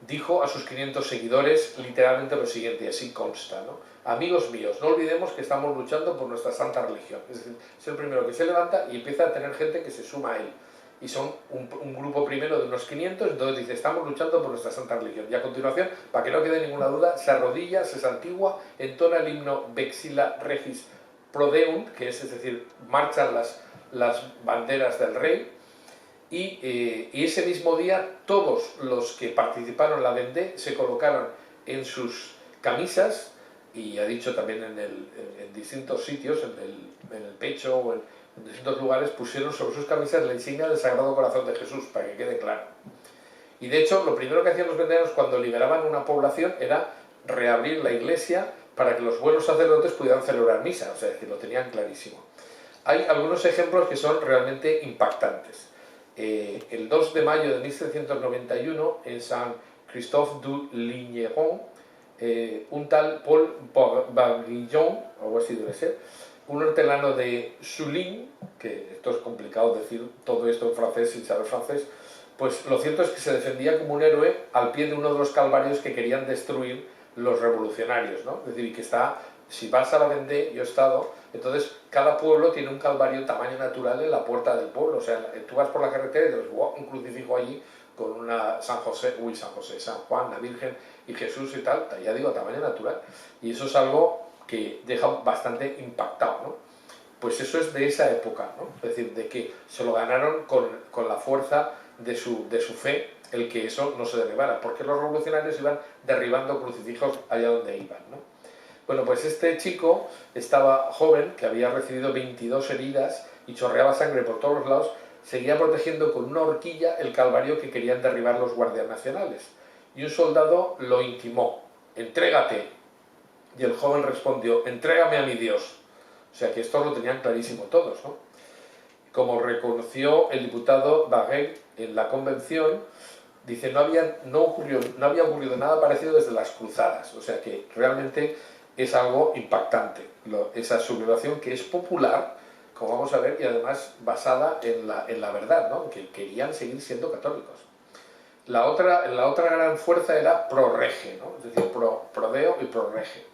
dijo a sus 500 seguidores literalmente lo siguiente, y así consta, ¿no? Amigos míos, no olvidemos que estamos luchando por nuestra santa religión. Es decir, es el primero que se levanta y empieza a tener gente que se suma a él. Y son un grupo primero de unos 500, entonces dice, estamos luchando por nuestra santa religión. Y a continuación, para que no quede ninguna duda, se arrodilla, se santigua, entona el himno Vexilla Regis Prodeunt, que es decir, marchan las banderas del rey, y ese mismo día todos los que participaron en la Vendée se colocaron en sus camisas, y ha dicho también en distintos sitios, en el pecho o en distintos lugares, pusieron sobre sus camisas la insignia del Sagrado Corazón de Jesús, para que quede claro. Y de hecho, lo primero que hacían los vendeanos cuando liberaban una población era reabrir la iglesia para que los buenos sacerdotes pudieran celebrar misa, o sea, que lo tenían clarísimo. Hay algunos ejemplos que son realmente impactantes. El 2 de mayo de 1791, en Saint-Christophe du Ligneron, un tal Paul Baguillon, algo así debe ser, un hortelano de Soulin, que esto es complicado decir todo esto en francés sin saber francés, pues lo cierto es que se defendía como un héroe al pie de uno de los calvarios que querían destruir los revolucionarios, ¿no? Es decir, que está, si vas a la Vendée, yo he estado, entonces cada pueblo tiene un calvario tamaño natural en la puerta del pueblo, o sea, tú vas por la carretera y ves un crucifijo allí con una San Juan, la Virgen y Jesús y tal, ya digo, tamaño natural, y eso es algo que deja bastante impactado, ¿no? Pues eso es de esa época, ¿no? Es decir, de que se lo ganaron con la fuerza de su fe, el que eso no se derribara, porque los revolucionarios iban derribando crucifijos allá donde iban, ¿no? Bueno, pues este chico estaba joven, que había recibido 22 heridas y chorreaba sangre por todos los lados, seguía protegiendo con una horquilla el calvario que querían derribar los guardias nacionales. Y un soldado lo intimó, entrégate. Y el joven respondió, entrégame a mi Dios. O sea que esto lo tenían clarísimo todos, ¿no? Como reconoció el diputado Baguet en la convención, dice, no había ocurrido nada parecido desde las cruzadas. O sea que realmente es algo impactante, esa sublevación que es popular, como vamos a ver, y además basada en la verdad, ¿no? Que querían seguir siendo católicos. La otra gran fuerza era pro-rege, ¿no? Es decir, pro-deo y pro-rege.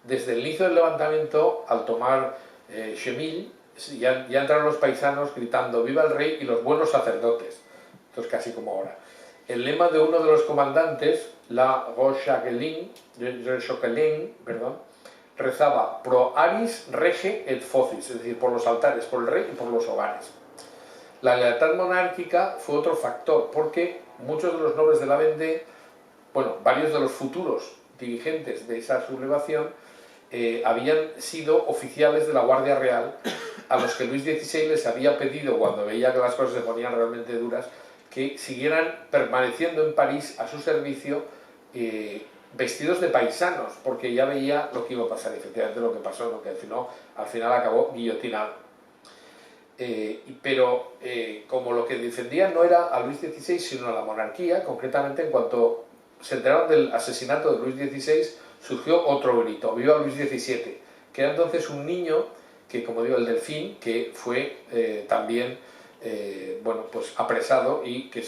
Desde el inicio del levantamiento, al tomar Chemille, ya entraron los paisanos gritando «Viva el rey y los buenos sacerdotes». Esto es casi como ahora. El lema de uno de los comandantes, la Rochequelin, rezaba «Pro aris rege et focis», es decir, por los altares, por el rey y por los hogares. La lealtad monárquica fue otro factor, porque muchos de los nobles de la Vendée, bueno, varios de los futuros dirigentes de esa sublevación, habían sido oficiales de la Guardia Real, a los que Luis XVI les había pedido, cuando veía que las cosas se ponían realmente duras, que siguieran permaneciendo en París a su servicio, vestidos de paisanos, porque ya veía lo que iba a pasar, efectivamente lo que pasó, ¿no? Que al final acabó guillotinado. Pero como lo que defendían no era a Luis XVI, sino a la monarquía, concretamente en cuanto se enteraron del asesinato de Luis XVI, surgió otro grito, ¡viva Luis XVII!, que era entonces un niño, que como digo, el Delfín, que fue también bueno, pues apresado y que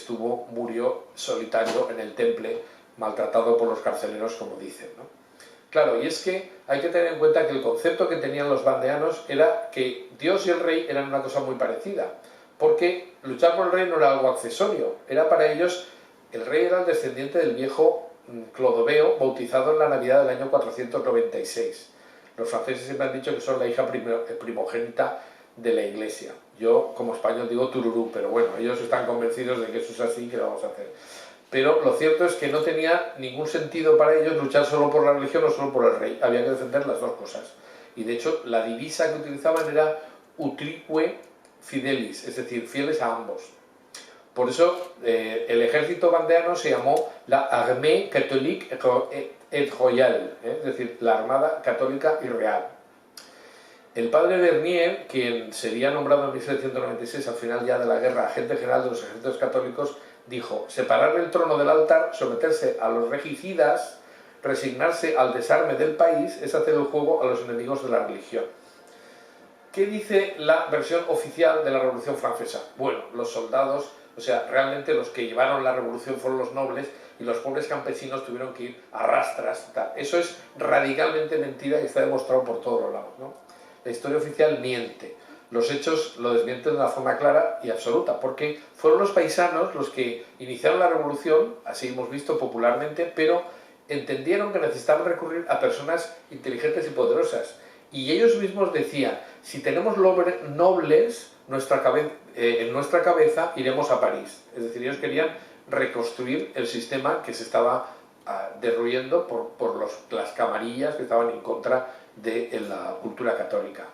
murió solitario en el Temple, maltratado por los carceleros, como dicen, ¿no? Claro, y es que hay que tener en cuenta que el concepto que tenían los vandeanos era que Dios y el rey eran una cosa muy parecida, porque luchar por el rey no era algo accesorio, era para ellos, el rey era el descendiente del viejo Clodoveo, bautizado en la Navidad del año 496. Los franceses siempre han dicho que son la hija primogénita de la Iglesia. Yo, como español, digo tururú, pero bueno, ellos están convencidos de que eso es así, que lo vamos a hacer. Pero lo cierto es que no tenía ningún sentido para ellos luchar solo por la religión o solo por el rey. Había que defender las dos cosas. Y de hecho, la divisa que utilizaban era utrique fidelis, es decir, fieles a ambos. Por eso el ejército vandeano se llamó la Armée catholique et royale, es decir, la Armada Católica y Real. El padre Bernier, quien sería nombrado en 1796, al final ya de la guerra, agente general de los ejércitos católicos, dijo: separar el trono del altar, someterse a los regicidas, resignarse al desarme del país, es hacer el juego a los enemigos de la religión. ¿Qué dice la versión oficial de la Revolución Francesa? Bueno, los soldados, o sea, realmente los que llevaron la revolución fueron los nobles y los pobres campesinos tuvieron que ir a rastras. Tal. Eso es radicalmente mentira y está demostrado por todos los lados, ¿no? La historia oficial miente. Los hechos lo desmienten de una forma clara y absoluta, porque fueron los paisanos los que iniciaron la revolución, así hemos visto popularmente, pero entendieron que necesitaban recurrir a personas inteligentes y poderosas. Y ellos mismos decían: si tenemos nobles en nuestra cabeza, iremos a París. Es decir, ellos querían reconstruir el sistema que se estaba derruyendo por las camarillas que estaban en contra de la cultura católica.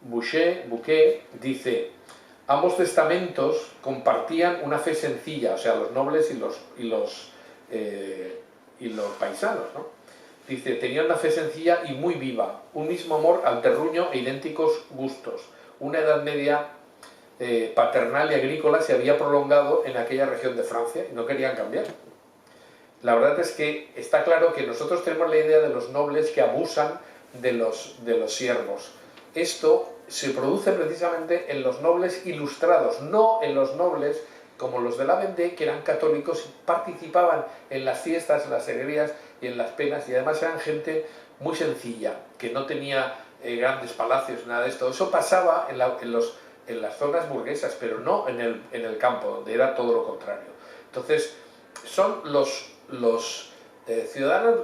Bouquet dice: ambos testamentos compartían una fe sencilla, o sea, los nobles y los paisanos, ¿no? Dice: tenían una fe sencilla y muy viva, un mismo amor al terruño e idénticos gustos. Una edad media paternal y agrícola se había prolongado en aquella región de Francia y no querían cambiar. La verdad es que está claro que nosotros tenemos la idea de los nobles que abusan de los siervos. Esto se produce precisamente en los nobles ilustrados, no en los nobles como los de la Vendée, que eran católicos y participaban en las fiestas, en las alegrías y en las penas, y además eran gente muy sencilla, que no tenía grandes palacios, nada de esto. Eso pasaba en las zonas burguesas, pero no en el campo, donde era todo lo contrario. Entonces, son los ciudadanos,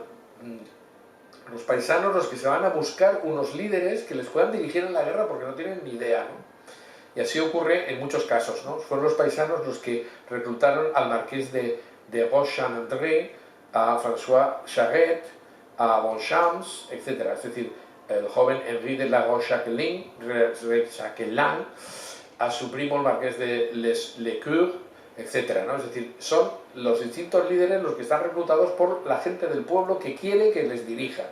los paisanos, los que se van a buscar unos líderes que les puedan dirigir en la guerra, porque no tienen ni idea, ¿no? Y así ocurre en muchos casos, ¿no? Fueron los paisanos los que reclutaron al marqués de Roche-Chandré, a François Charette, a Bonchamps, etc. Es decir, el joven Henri de la Roche-Jacquelin, a su primo el marqués de Lescure, etc., ¿no? Es decir, son los distintos líderes los que están reclutados por la gente del pueblo que quiere que les dirija.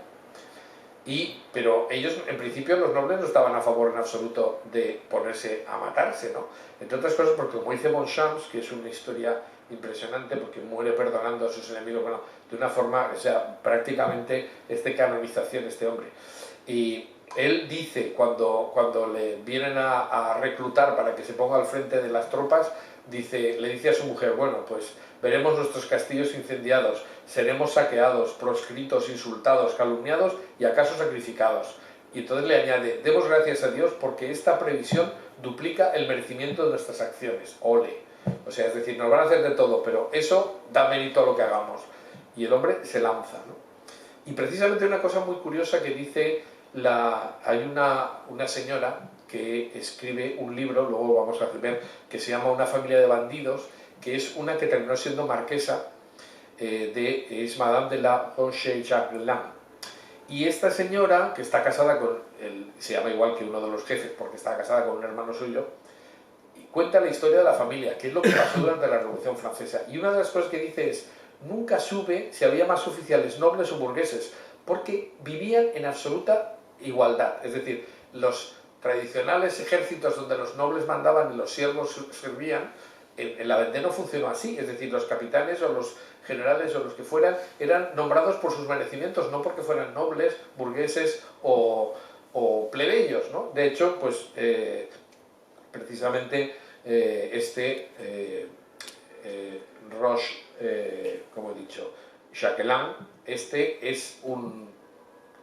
Pero ellos, en principio, los nobles no estaban a favor en absoluto de ponerse a matarse, ¿no? Entre otras cosas porque, como dice Bonchamps, que es una historia impresionante, porque muere perdonando a sus enemigos, bueno, de una forma, o sea, prácticamente canonización este hombre. Y él dice, cuando le vienen a reclutar para que se ponga al frente de las tropas, le dice a su mujer: bueno, pues veremos nuestros castillos incendiados, seremos saqueados, proscritos, insultados, calumniados y acaso sacrificados. Y entonces le añade: demos gracias a Dios porque esta previsión duplica el merecimiento de nuestras acciones. Ole. O sea, es decir, nos van a hacer de todo, pero eso da mérito a lo que hagamos. Y el hombre se lanza, ¿no? Y precisamente una cosa muy curiosa que dice, hay una señora que escribe un libro, luego vamos a ver, que se llama Una familia de bandidos, que es una que terminó siendo marquesa, es Madame de la Roche-Jacquelin. Y esta señora, que está casada con se llama igual que uno de los jefes, porque está casada con un hermano suyo, y cuenta la historia de la familia, qué es lo que pasó durante la Revolución Francesa. Y una de las cosas que dice es: nunca supe si había más oficiales nobles o burgueses, porque vivían en absoluta igualdad. Es decir, los tradicionales ejércitos donde los nobles mandaban y los siervos servían, en la Vendée no funcionó así. Es decir, los capitanes o los generales o los que fueran eran nombrados por sus merecimientos, no porque fueran nobles, burgueses o plebeyos, ¿no? De hecho, pues precisamente Roche, como he dicho, Jacquelin, es un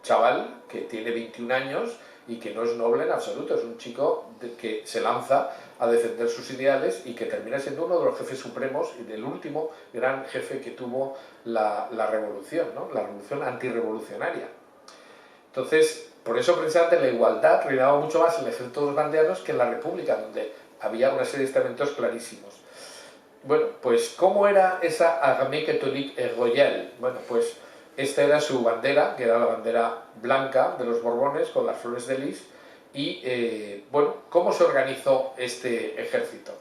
chaval que tiene 21 años y que no es noble en absoluto, es un chico que se lanza a defender sus ideales y que termina siendo uno de los jefes supremos y del último gran jefe que tuvo la revolución, ¿no? La revolución antirrevolucionaria. Entonces, por eso precisamente la igualdad reinaba mucho más en el ejército de los bandeanos que en la República, donde había una serie de estamentos clarísimos. Bueno, pues ¿cómo era esa Armée catholique et royale? Bueno, pues esta era su bandera, que era la bandera blanca de los Borbones con las flores de lis. Y bueno, ¿cómo se organizó este ejército?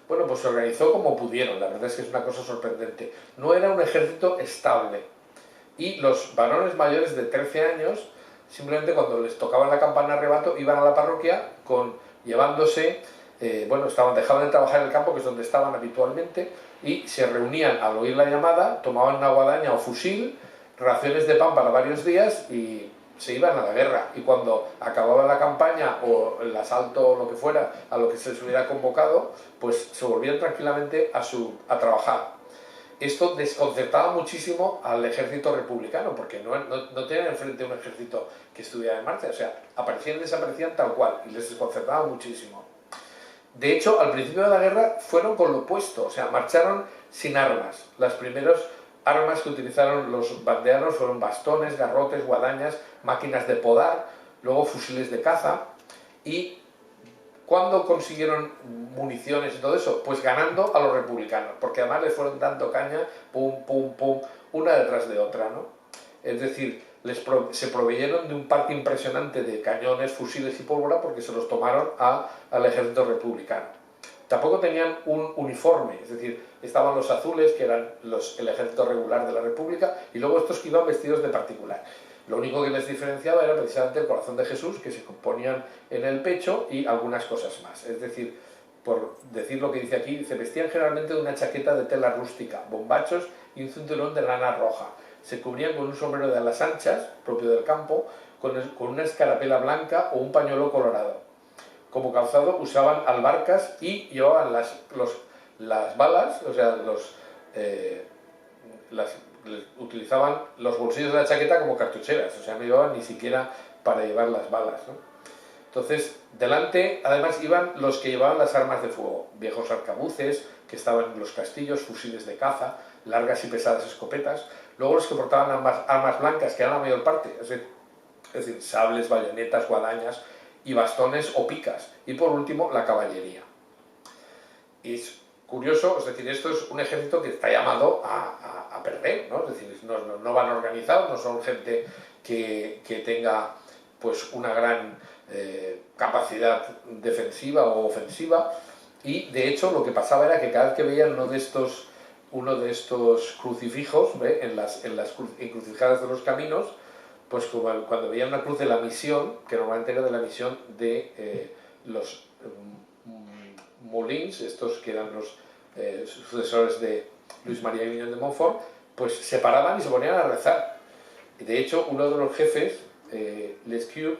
Bueno, pues se organizó como pudieron, la verdad es que es una cosa sorprendente. No era un ejército estable y los varones mayores de 13 años simplemente cuando les tocaban la campana arrebato iban a la parroquia llevándose, dejaban de trabajar en el campo, que es donde estaban habitualmente, y se reunían al oír la llamada, tomaban una guadaña o fusil, raciones de pan para varios días y se iban a la guerra. Y cuando acababa la campaña o el asalto o lo que fuera a lo que se les hubiera convocado, pues se volvían tranquilamente a trabajar. Esto desconcertaba muchísimo al ejército republicano, porque no tenían enfrente un ejército que estuviera en marcha, o sea, aparecían y desaparecían tal cual, y les desconcertaba muchísimo. De hecho, al principio de la guerra fueron con lo opuesto, o sea, marcharon sin armas. Las primeras armas que utilizaron los vandeanos fueron bastones, garrotes, guadañas, máquinas de podar, luego fusiles de caza. ¿Y cuándo consiguieron municiones y todo eso? Pues ganando a los republicanos, porque además les fueron dando caña, pum, pum, pum, una detrás de otra, ¿no? Es decir, se proveyeron de un parque impresionante de cañones, fusiles y pólvora porque se los tomaron al ejército republicano. Tampoco tenían un uniforme, es decir, estaban los azules, que eran el ejército regular de la República, y luego estos que iban vestidos de particular. Lo único que les diferenciaba era precisamente el corazón de Jesús, que se ponían en el pecho, y algunas cosas más. Es decir, por decir lo que dice aquí, se vestían generalmente de una chaqueta de tela rústica, bombachos y un cinturón de lana roja. Se cubrían con un sombrero de alas anchas, propio del campo, con una escarapela blanca o un pañuelo colorado. Como calzado usaban albarcas y llevaban las balas, o sea, utilizaban los bolsillos de la chaqueta como cartucheras, o sea, no llevaban ni siquiera para llevar las balas, ¿no? Entonces, delante, además, iban los que llevaban las armas de fuego, viejos arcabuces, que estaban en los castillos, fusiles de caza, largas y pesadas escopetas, luego los que portaban armas blancas, que eran la mayor parte, es decir, sables, bayonetas, guadañas y bastones o picas, y por último, la caballería. Y es curioso, es decir, esto es un ejército que está llamado a perder, ¿no? Es decir, no van organizados, no son gente que tenga pues una gran capacidad defensiva o ofensiva, y de hecho lo que pasaba era que cada vez que veían uno de estos crucifijos, ¿ve? en las encrucijadas de los caminos, pues como cuando veían una cruz de la misión, que normalmente era de la misión de los Molins, estos que eran los sucesores de Luis María Griñón de Montfort, pues se paraban y se ponían a rezar. Y de hecho, uno de los jefes, Lescaut,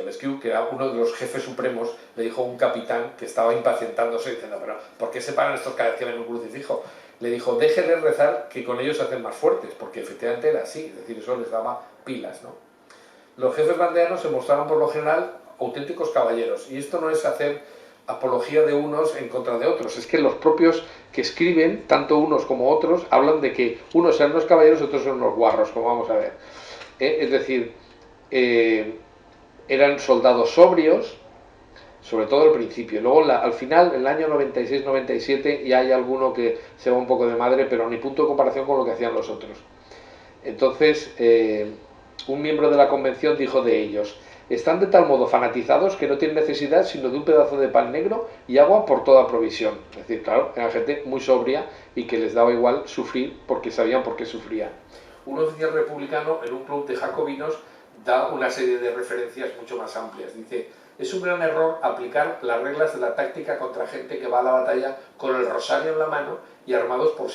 Lescaut, que era uno de los jefes supremos, le dijo a un capitán que estaba impacientándose, diciendo, pero ¿por qué se paran estos cada vez que ven un crucifijo? Le dijo, déjenles rezar, que con ellos se hacen más fuertes, porque efectivamente era así, es decir, eso les daba pilas, ¿no? Los jefes vandeanos se mostraban por lo general auténticos caballeros, y esto no es hacer apología de unos en contra de otros, es que los propios que escriben, tanto unos como otros, hablan de que unos eran los caballeros y otros son los guarros, como vamos a ver. Es decir, eran soldados sobrios, sobre todo al principio. Luego, al final, en el año 96-97, ya hay alguno que se va un poco de madre, pero ni punto de comparación con lo que hacían los otros. Entonces, un miembro de la convención dijo de ellos: están de tal modo fanatizados que no tienen necesidad sino de un pedazo de pan negro y agua por toda provisión. Es decir, claro, eran gente muy sobria y que les daba igual sufrir porque sabían por qué sufrían. Un oficial republicano en un club de jacobinos da una serie de referencias mucho más amplias. Dice: es un gran error aplicar las reglas de la táctica contra gente que va a la batalla con el rosario en la mano y armados por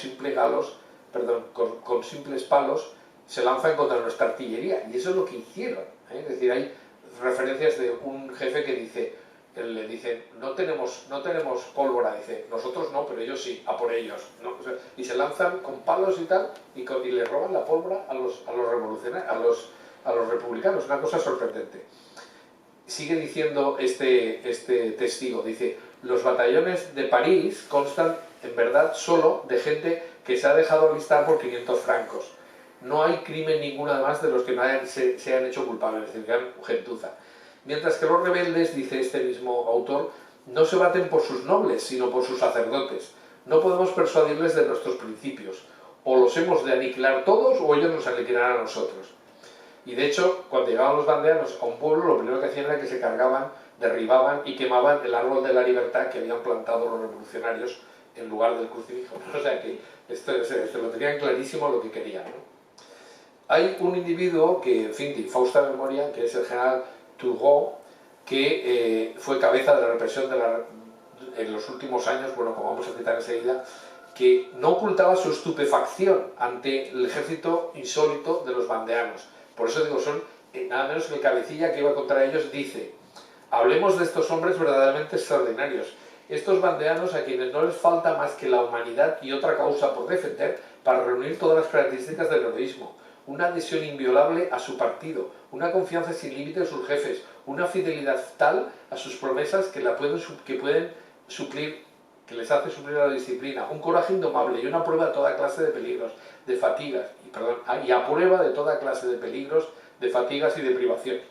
con simples palos se lanzan contra nuestra artillería. Y eso es lo que hicieron, ¿eh? Es decir, hay referencias de un jefe que le dice, no tenemos pólvora, dice, nosotros no, pero ellos sí, a por ellos, ¿no? O sea, y se lanzan con palos y tal, y le roban la pólvora a los revolucionarios, a los republicanos, una cosa sorprendente. Sigue diciendo este testigo, dice, los batallones de París constan en verdad solo de gente que se ha dejado alistar por 500 francos. No hay crimen ninguno además de los que no se hayan hecho culpables, es decir, que eran gentuza. Mientras que los rebeldes, dice este mismo autor, no se baten por sus nobles, sino por sus sacerdotes. No podemos persuadirles de nuestros principios. O los hemos de aniquilar todos o ellos nos aniquilarán a nosotros. Y de hecho, cuando llegaban los vandeanos a un pueblo, lo primero que hacían era que se cargaban, derribaban y quemaban el árbol de la libertad que habían plantado los revolucionarios en lugar del crucifijo. O sea que esto lo tenían clarísimo lo que querían, ¿no? hay un individuo que, en fin, de infausta memoria, que es el general Turgot, que fue cabeza de la represión en los últimos años, bueno, como vamos a citar enseguida, que no ocultaba su estupefacción ante el ejército insólito de los vandeanos. Por eso digo, son nada menos que el cabecilla que iba contra ellos dice: hablemos de estos hombres verdaderamente extraordinarios, estos vandeanos a quienes no les falta más que la humanidad y otra causa por defender para reunir todas las características del heroísmo, una adhesión inviolable a su partido, una confianza sin límite en sus jefes, una fidelidad tal a sus promesas que les hace suplir la disciplina, un coraje indomable y una prueba de toda clase de peligros, de fatigas, y a prueba de toda clase de peligros, de fatigas y de privaciones.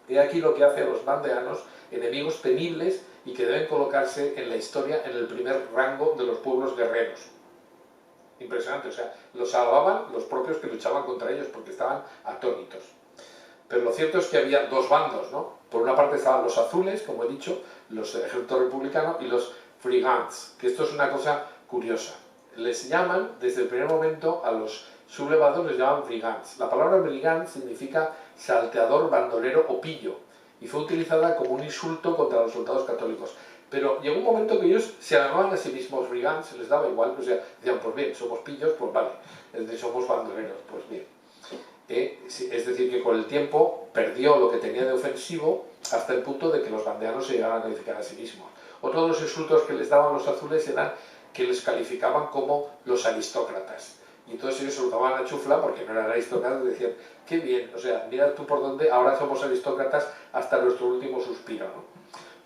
He aquí lo que hace a los vandeanos, enemigos temibles y que deben colocarse en la historia en el primer rango de los pueblos guerreros. Impresionante, o sea, los alababan los propios que luchaban contra ellos porque estaban atónitos. Pero lo cierto es que había dos bandos, ¿no? Por una parte estaban los azules, como he dicho, los ejércitos republicanos, y los brigands, que esto es una cosa curiosa. Les llaman, desde el primer momento, a los sublevados les llaman brigands. La palabra brigand significa salteador, bandolero o pillo, y fue utilizada como un insulto contra los soldados católicos. Pero llegó un momento que ellos se llamaban a sí mismos brigands, se les daba igual, o sea, decían, pues bien, somos pillos, pues vale, somos bandoleros, pues bien. Es decir, que con el tiempo perdió lo que tenía de ofensivo hasta el punto de que los vandeanos se llegaron a calificar a sí mismos. Otro de los insultos que les daban los azules eran que les calificaban como los aristócratas. Y entonces ellos se lo tomaban a chufla porque no eran aristócratas y decían, qué bien, o sea, mira tú por dónde, ahora somos aristócratas hasta nuestro último suspiro, ¿no?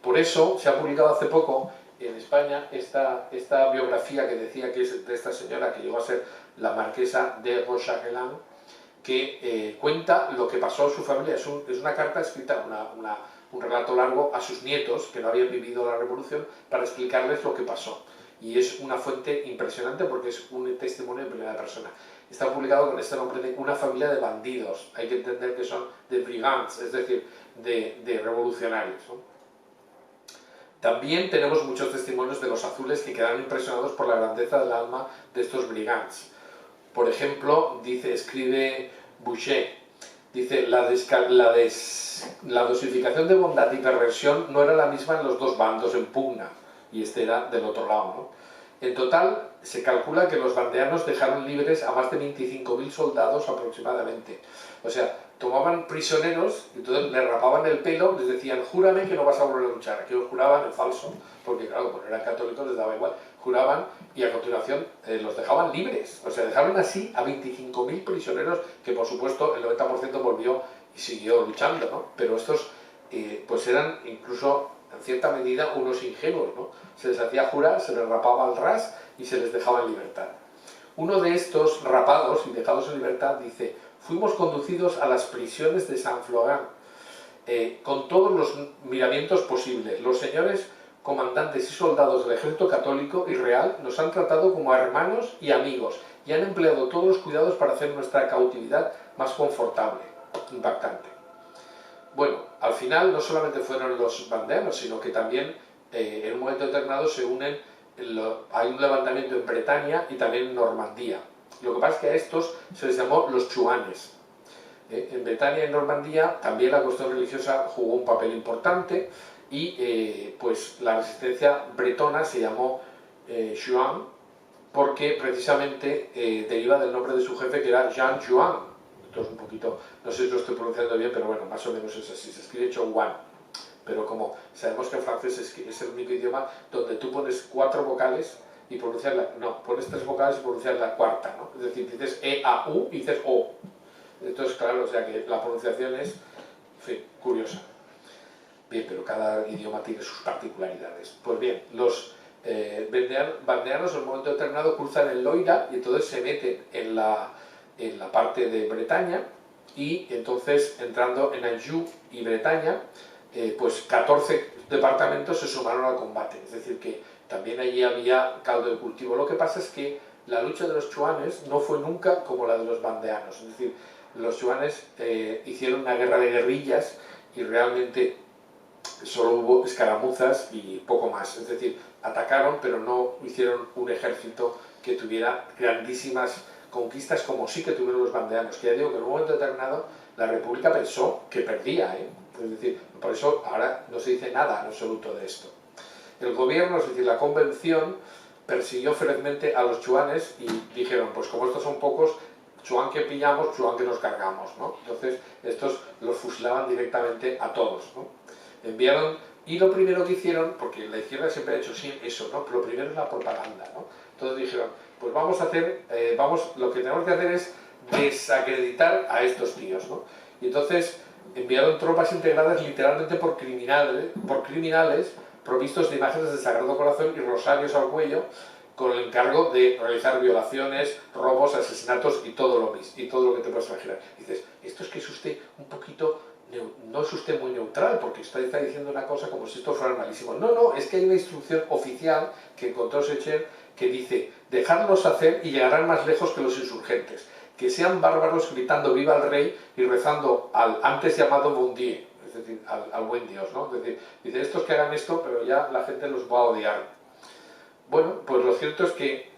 Por eso se ha publicado hace poco en España esta biografía que decía que es de esta señora que llegó a ser la marquesa de Rochaglan, que cuenta lo que pasó a su familia. Es una carta escrita, un relato largo a sus nietos que no habían vivido la revolución para explicarles lo que pasó. Y es una fuente impresionante porque es un testimonio en primera persona. Está publicado con este nombre de Una familia de bandidos. Hay que entender que son de brigands, es decir, de revolucionarios, ¿no? También tenemos muchos testimonios de los azules que quedaron impresionados por la grandeza del alma de estos brigands. Por ejemplo, escribe Boucher, dice, la dosificación de bondad y perversión no era la misma en los dos bandos en pugna, y este era del otro lado, ¿no? En total, se calcula que los vandeanos dejaron libres a más de 25.000 soldados aproximadamente. O sea, tomaban prisioneros, entonces les rapaban el pelo, les decían, júrame que no vas a volver a luchar. Aquí os juraban en falso, porque claro, como eran católicos les daba igual. Juraban y a continuación los dejaban libres. O sea, dejaron así a 25.000 prisioneros, que por supuesto el 90% volvió y siguió luchando, ¿no? Pero estos pues eran incluso en cierta medida unos ingenuos, ¿no? Se les hacía jurar, se les rapaba al ras y se les dejaba en libertad. Uno de estos rapados y dejados en libertad dice, fuimos conducidos a las prisiones de Saint-Florin con todos los miramientos posibles. Los señores comandantes y soldados del ejército católico y real nos han tratado como hermanos y amigos y han empleado todos los cuidados para hacer nuestra cautividad más confortable. Impactante. Bueno, al final no solamente fueron los vandeanos, sino que también en un momento determinado se unen, hay un levantamiento en Bretaña y también en Normandía. Lo que pasa es que a estos se les llamó los chuanes. En Bretaña y en Normandía también la cuestión religiosa jugó un papel importante y pues la resistencia bretona se llamó Juan porque precisamente deriva del nombre de su jefe que era Jean Juan. Esto es un poquito, no sé si lo estoy pronunciando bien, pero bueno, más o menos es así, se escribe Chouan. Pero como sabemos que el francés es el único idioma donde tú pones 4 vocales y pronuncias pones 3 vocales y pronuncias la cuarta, ¿no? Es decir, dices E, A, U y dices O. Entonces, claro, o sea que la pronunciación es, en fin, curiosa. Bien, pero cada idioma tiene sus particularidades. Pues bien, los vandeanos en un momento determinado cruzan el Loira y entonces se meten en la parte de Bretaña y entonces entrando en Anjou y Bretaña pues 14 departamentos se sumaron al combate, es decir que también allí había caldo de cultivo. Lo que pasa es que la lucha de los chuanes no fue nunca como la de los vandeanos, es decir, los chuanes hicieron una guerra de guerrillas y realmente solo hubo escaramuzas y poco más, es decir, atacaron pero no hicieron un ejército que tuviera grandísimas conquistas como sí que tuvieron los vandeanos, que ya digo que en un momento determinado la República pensó que perdía, es decir, por eso ahora no se dice nada en absoluto de esto. El gobierno, es decir, la convención, persiguió ferozmente a los chuanes y dijeron, pues como estos son pocos, chuan que pillamos, chuan que nos cargamos, ¿no? Entonces estos los fusilaban directamente a todos, ¿no? Enviaron, y lo primero que hicieron, porque la izquierda siempre ha hecho eso, ¿no? Pero lo primero es la propaganda, ¿no? Entonces dijeron, pues vamos a hacer, lo que tenemos que hacer es desacreditar a estos tíos, ¿no? Y entonces enviaron tropas integradas literalmente por criminales provistos de imágenes del Sagrado Corazón y rosarios al cuello, con el encargo de realizar violaciones, robos, asesinatos y todo lo que te puedas imaginar. Y dices, esto es que es usted un poquito, no es usted muy neutral, porque usted está diciendo una cosa como si esto fuera malísimo. No, no, es que hay una instrucción oficial que encontró Secher que dice, dejarlos hacer y llegarán más lejos que los insurgentes. Que sean bárbaros gritando viva el rey y rezando al antes llamado Bon Dieu, es decir, al buen Dios, ¿no? Es decir, dice, estos que hagan esto, pero ya la gente los va a odiar. Bueno, pues lo cierto es que,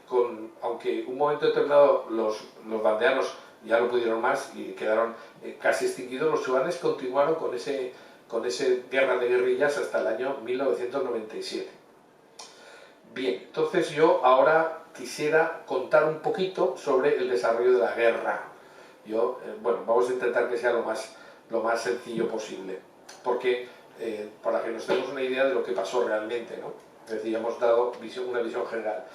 aunque un momento determinado los vandeanos ya no pudieron más y quedaron casi extinguidos, los chuanes continuaron con esa guerra de guerrillas hasta el año 1997. Bien, entonces yo ahora quisiera contar un poquito sobre el desarrollo de la guerra. Bueno, vamos a intentar que sea lo más sencillo posible, porque para que nos demos una idea de lo que pasó realmente, ¿no? Es decir, hemos dado una visión general.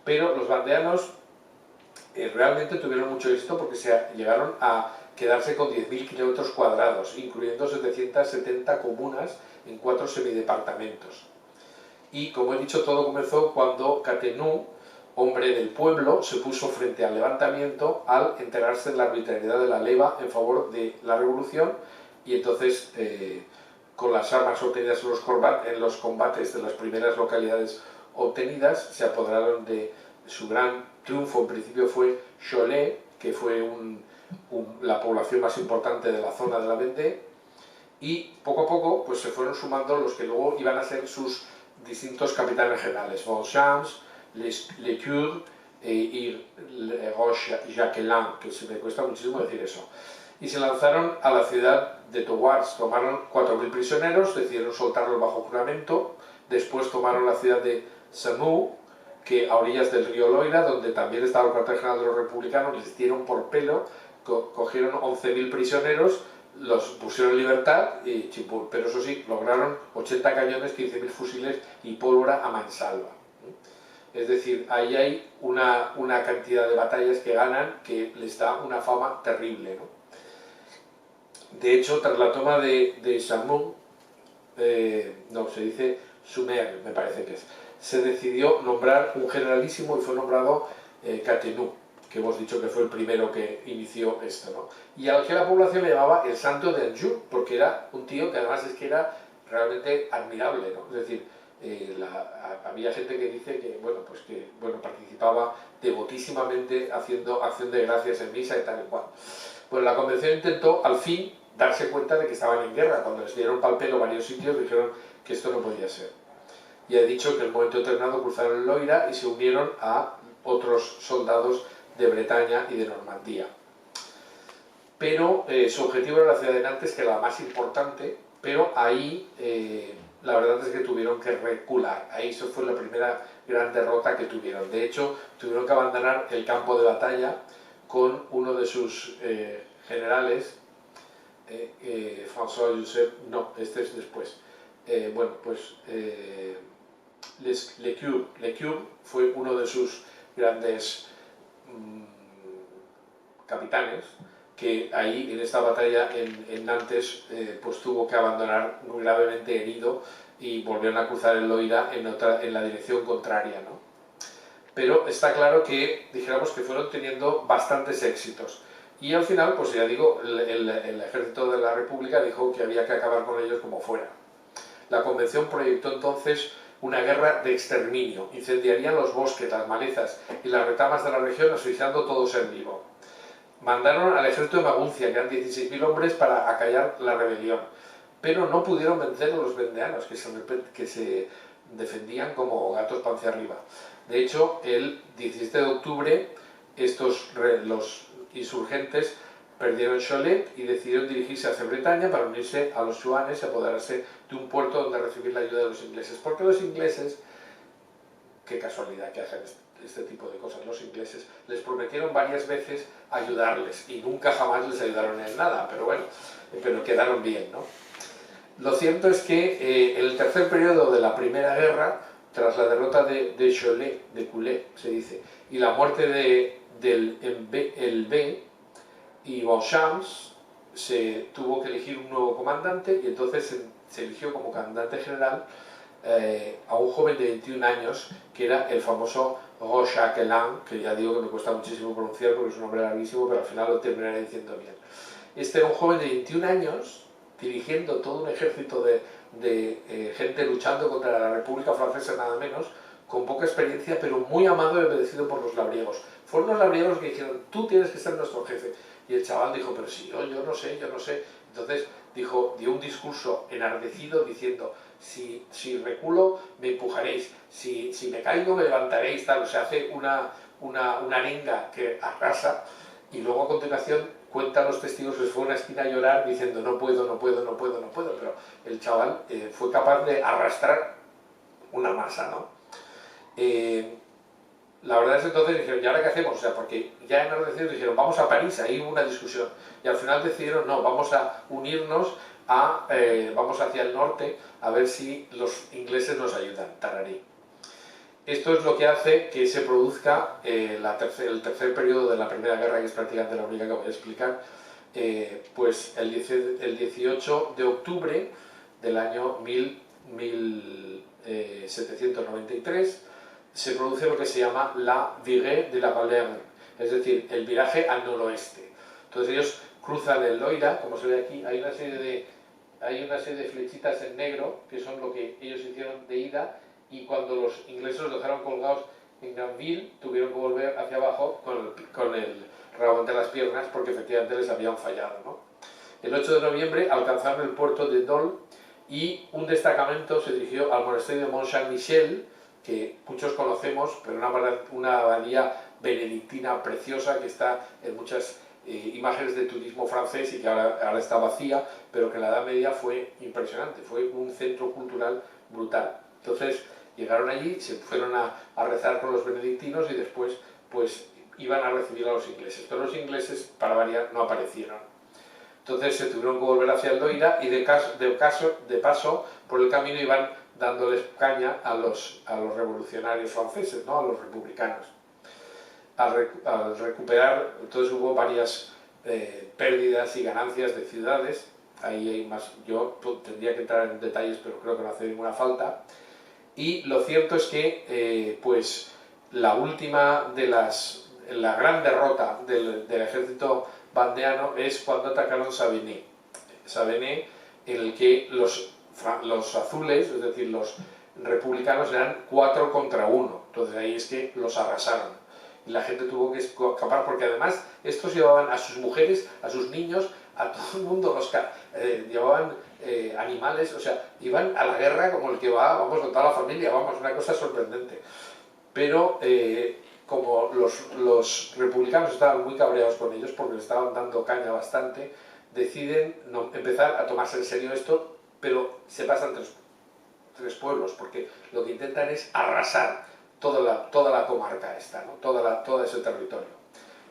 Pero los vandeanos realmente tuvieron mucho éxito porque llegaron a quedarse con 10.000 kilómetros cuadrados, incluyendo 770 comunas en 4 semidepartamentos. Y como he dicho, todo comenzó cuando Catenou, hombre del pueblo, se puso frente al levantamiento al enterarse de la arbitrariedad de la leva en favor de la revolución, y entonces con las armas obtenidas en los combates de las primeras localidades obtenidas, se apoderaron de su gran triunfo. En principio fue Cholet, que fue la población más importante de la zona de la Vendée, y poco a poco pues, se fueron sumando los que luego iban a ser sus distintos capitanes generales, Bonchamps, Lecure y Roche-Jacquelin, que se me cuesta muchísimo decir eso. Y se lanzaron a la ciudad de Thouars, tomaron 4.000 prisioneros, decidieron soltarlos bajo juramento, después tomaron la ciudad de Saumur, que a orillas del río Loira, donde también estaba el cuartel general de los republicanos, les dieron por pelo, cogieron 11.000 prisioneros, los pusieron en libertad y chimpún, pero eso sí, lograron 80 cañones, 15.000 fusiles y pólvora a mansalva. Es decir, ahí hay una cantidad de batallas que ganan que les da una fama terrible, ¿no? De hecho, tras la toma de Saumur, no, se dice Sumer, me parece que es, se decidió nombrar un generalísimo y fue nombrado Catenou, que hemos dicho que fue el primero que inició esto, ¿no? Y al que la población le llamaba el santo de Anjou, porque era un tío que además es que era realmente admirable, ¿no? Es decir, había gente que dice que, bueno, participaba devotísimamente haciendo acción de gracias en misa y tal y cual. Pues la convención intentó, al fin, darse cuenta de que estaban en guerra. Cuando les dieron pal pelo varios sitios, dijeron que esto no podía ser. Y he dicho que en el momento determinado cruzaron el Loira y se unieron a otros soldados de Bretaña y de Normandía. Pero su objetivo era la ciudad de Nantes, que era la más importante, pero ahí la verdad es que tuvieron que recular. Ahí eso fue la primera gran derrota que tuvieron. De hecho, tuvieron que abandonar el campo de batalla con uno de sus generales, François Joseph, no, este es después. Lecure fue uno de sus grandes capitanes, que ahí en esta batalla en Nantes pues tuvo que abandonar muy gravemente herido y volvieron a cruzar el Loira en la dirección contraria, ¿no? Pero está claro que dijéramos que fueron teniendo bastantes éxitos y al final, pues ya digo, el ejército de la República dijo que había que acabar con ellos como fuera. La convención proyectó entonces una guerra de exterminio, incendiarían los bosques, las malezas y las retamas de la región, asfixiando todo ser vivo. Mandaron al ejército de Maguncia, que eran 16.000 hombres, para acallar la rebelión, pero no pudieron vencer a los vendeanos, que se defendían como gatos panza arriba. De hecho, el 17 de octubre los insurgentes perdieron Cholet y decidieron dirigirse hacia Bretaña para unirse a los chuanes y apoderarse de un puerto donde recibir la ayuda de los ingleses. Porque los ingleses, qué casualidad que hacen este tipo de cosas, los ingleses les prometieron varias veces ayudarles y nunca jamás les ayudaron en nada, pero bueno, pero quedaron bien, ¿no? Lo cierto es que en el tercer periodo de la Primera Guerra, tras la derrota de Cholet, de Culé, se dice, y la muerte del Elbe y Beauchamp, se tuvo que elegir un nuevo comandante y entonces se eligió como comandante general a un joven de 21 años que era el famoso Rochaquelin, que ya digo que me cuesta muchísimo pronunciar porque es un nombre larguísimo, pero al final lo terminaré diciendo bien. Este era un joven de 21 años dirigiendo todo un ejército de gente luchando contra la República Francesa, nada menos, con poca experiencia, pero muy amado y obedecido por los labriegos. Fueron los labriegos que dijeron, tú tienes que ser nuestro jefe. Y el chaval dijo, pero si yo no sé. Entonces dio un discurso enardecido diciendo, si reculo me empujaréis, si me caigo me levantaréis, tal. O sea, hace una arenga que arrasa y luego a continuación cuentan los testigos que fue a una esquina a llorar diciendo no puedo, pero el chaval fue capaz de arrastrar una masa, ¿no? La verdad es que entonces dijeron, ¿y ahora qué hacemos? O sea, porque ya enardecidos dijeron, vamos a París, ahí hubo una discusión. Y al final decidieron, no, vamos a unirnos, vamos hacia el norte a ver si los ingleses nos ayudan, tararí. Esto es lo que hace que se produzca el tercer periodo de la Primera Guerra, que es prácticamente la única que voy a explicar, pues el 18 de octubre del año 1793, se produce lo que se llama la virée de la Valère, es decir, el viraje al noroeste. Entonces ellos cruzan el Loira, como se ve aquí, hay una serie de flechitas en negro, que son lo que ellos hicieron de ida, y cuando los ingleses los dejaron colgados en Granville, tuvieron que volver hacia abajo con el rabo de las piernas, porque efectivamente les habían fallado, ¿no? El 8 de noviembre alcanzaron el puerto de Dole y un destacamento se dirigió al monasterio de Mont Saint-Michel, que muchos conocemos, pero una abadía benedictina preciosa que está en muchas imágenes de turismo francés y que ahora está vacía, pero que en la Edad Media fue impresionante, fue un centro cultural brutal. Entonces llegaron allí, se fueron a rezar con los benedictinos y después pues iban a recibir a los ingleses, pero los ingleses, para variar, no aparecieron. Entonces se tuvieron que volver hacia el Loira y de paso por el camino iban dándoles caña a los revolucionarios franceses, ¿no? A los republicanos. Al recuperar, entonces hubo varias pérdidas y ganancias de ciudades, ahí hay más, yo tendría que entrar en detalles, pero creo que no hace ninguna falta, y lo cierto es que pues la última de la gran derrota del ejército vandeano es cuando atacaron Savenay, en el que los azules, es decir, los republicanos, eran 4 contra 1, entonces ahí es que los arrasaron y la gente tuvo que escapar porque además estos llevaban a sus mujeres, a sus niños, a todo el mundo, llevaban animales, o sea, iban a la guerra como el que va, vamos, con toda la familia, vamos, una cosa sorprendente. Pero como los republicanos estaban muy cabreados con ellos porque les estaban dando caña bastante, deciden empezar a tomarse en serio esto, pero se pasan tres pueblos, porque lo que intentan es arrasar toda la comarca esta, ¿no? todo ese territorio.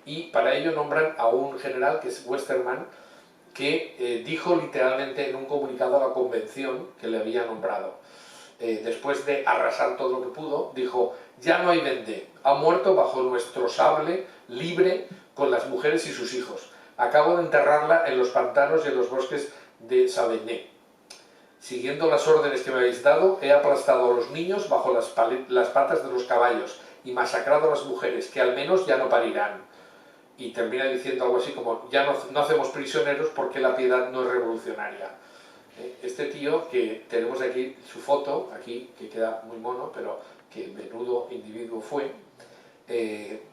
Y para ello nombran a un general que es Westermann, que dijo literalmente en un comunicado a la convención que le había nombrado, después de arrasar todo lo que pudo, dijo, ya no hay Vendée, ha muerto bajo nuestro sable, libre, con las mujeres y sus hijos. Acabo de enterrarla en los pantanos y en los bosques de Savenay. Siguiendo las órdenes que me habéis dado, he aplastado a los niños bajo las patas de los caballos y masacrado a las mujeres, que al menos ya no parirán. Y termina diciendo algo así como, ya no hacemos prisioneros porque la piedad no es revolucionaria. Este tío, que tenemos aquí su foto, aquí, que queda muy mono, pero que menudo individuo fue,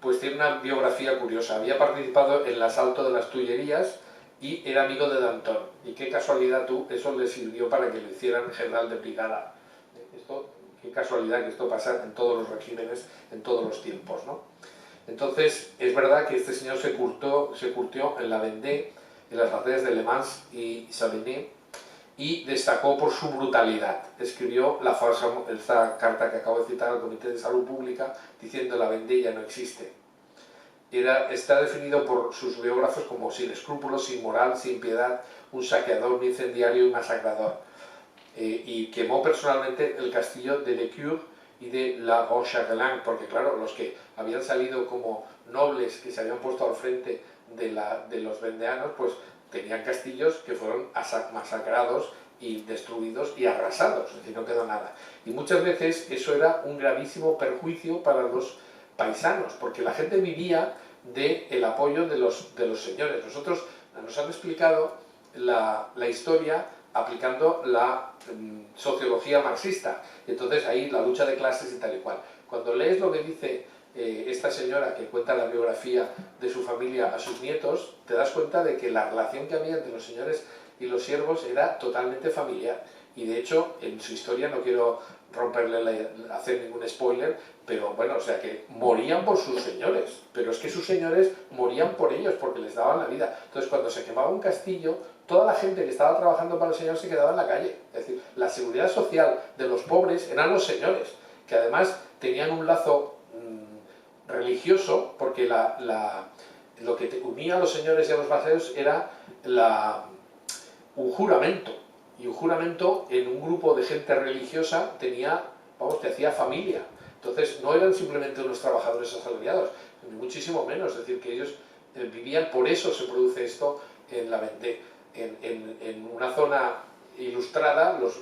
pues tiene una biografía curiosa. Había participado en el asalto de las Tullerías y era amigo de Danton. Y qué casualidad eso le sirvió para que lo hicieran general de brigada. Qué casualidad que esto pasa en todos los regímenes, en todos los tiempos, ¿no? Entonces, es verdad que este señor se curtió en la Vendée, en las batallas de Le Mans y Savigny, y destacó por su brutalidad. Escribió esta carta que acabo de citar al Comité de Salud Pública diciendo la Vendée ya no existe. Está definido por sus biógrafos como sin escrúpulos, sin moral, sin piedad, un saqueador, un incendiario y masacrador. Y quemó personalmente el castillo de Le Cure y de La Roche-Guelin, porque claro, los que habían salido como nobles que se habían puesto al frente de los vendeanos, pues tenían castillos que fueron masacrados y destruidos y arrasados, es decir, no quedó nada. Y muchas veces eso era un gravísimo perjuicio para los paisanos, porque la gente vivía del apoyo de los señores. Nosotros nos han explicado la historia aplicando la sociología marxista, entonces ahí la lucha de clases y tal y cual. Cuando lees lo que dice esta señora que cuenta la biografía de su familia a sus nietos, te das cuenta de que la relación que había entre los señores y los siervos era totalmente familiar. Y de hecho, en su historia, no quiero hacer ningún spoiler, pero bueno, o sea que morían por sus señores, pero es que sus señores morían por ellos porque les daban la vida. Entonces, cuando se quemaba un castillo, toda la gente que estaba trabajando para el señor se quedaba en la calle. Es decir, la seguridad social de los pobres eran los señores, que además tenían un lazo religioso, porque lo que unía a los señores y a los vasallos era un juramento. Y un juramento en un grupo de gente religiosa te hacía familia. Entonces no eran simplemente unos trabajadores asalariados, ni muchísimo menos. Es decir, que ellos vivían, por eso se produce esto en la Vendée. En una zona ilustrada, los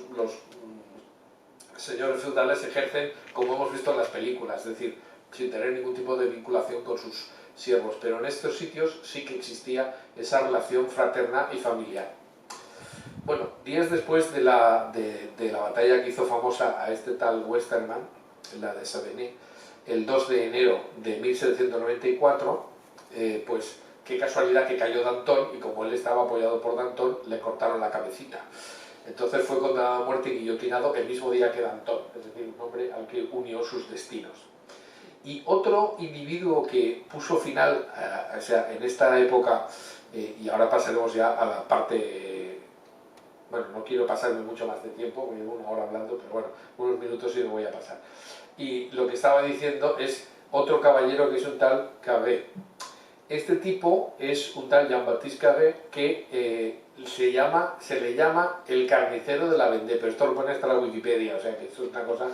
señores feudales ejercen como hemos visto en las películas, es decir, sin tener ningún tipo de vinculación con sus siervos. Pero en estos sitios sí que existía esa relación fraterna y familiar. Bueno, días después de la batalla que hizo famosa a este tal Westermann, la de Savigny, el 2 de enero de 1794, pues qué casualidad que cayó Danton, y como él estaba apoyado por Danton, le cortaron la cabecita. Entonces fue condenado a muerte y guillotinado el mismo día que Danton, es decir, un hombre al que unió sus destinos. Y otro individuo que puso final, o sea, en esta época, y ahora pasaremos ya a la parte... bueno, no quiero pasarme mucho más de tiempo, porque llevo una hora hablando, pero bueno, unos minutos sí me voy a pasar. Y lo que estaba diciendo es otro caballero que es un tal Cabé. Este tipo es un tal Jean-Baptiste Cabé que se le llama el carnicero de la Vendée, pero esto lo pone hasta la Wikipedia, o sea que esto es una cosa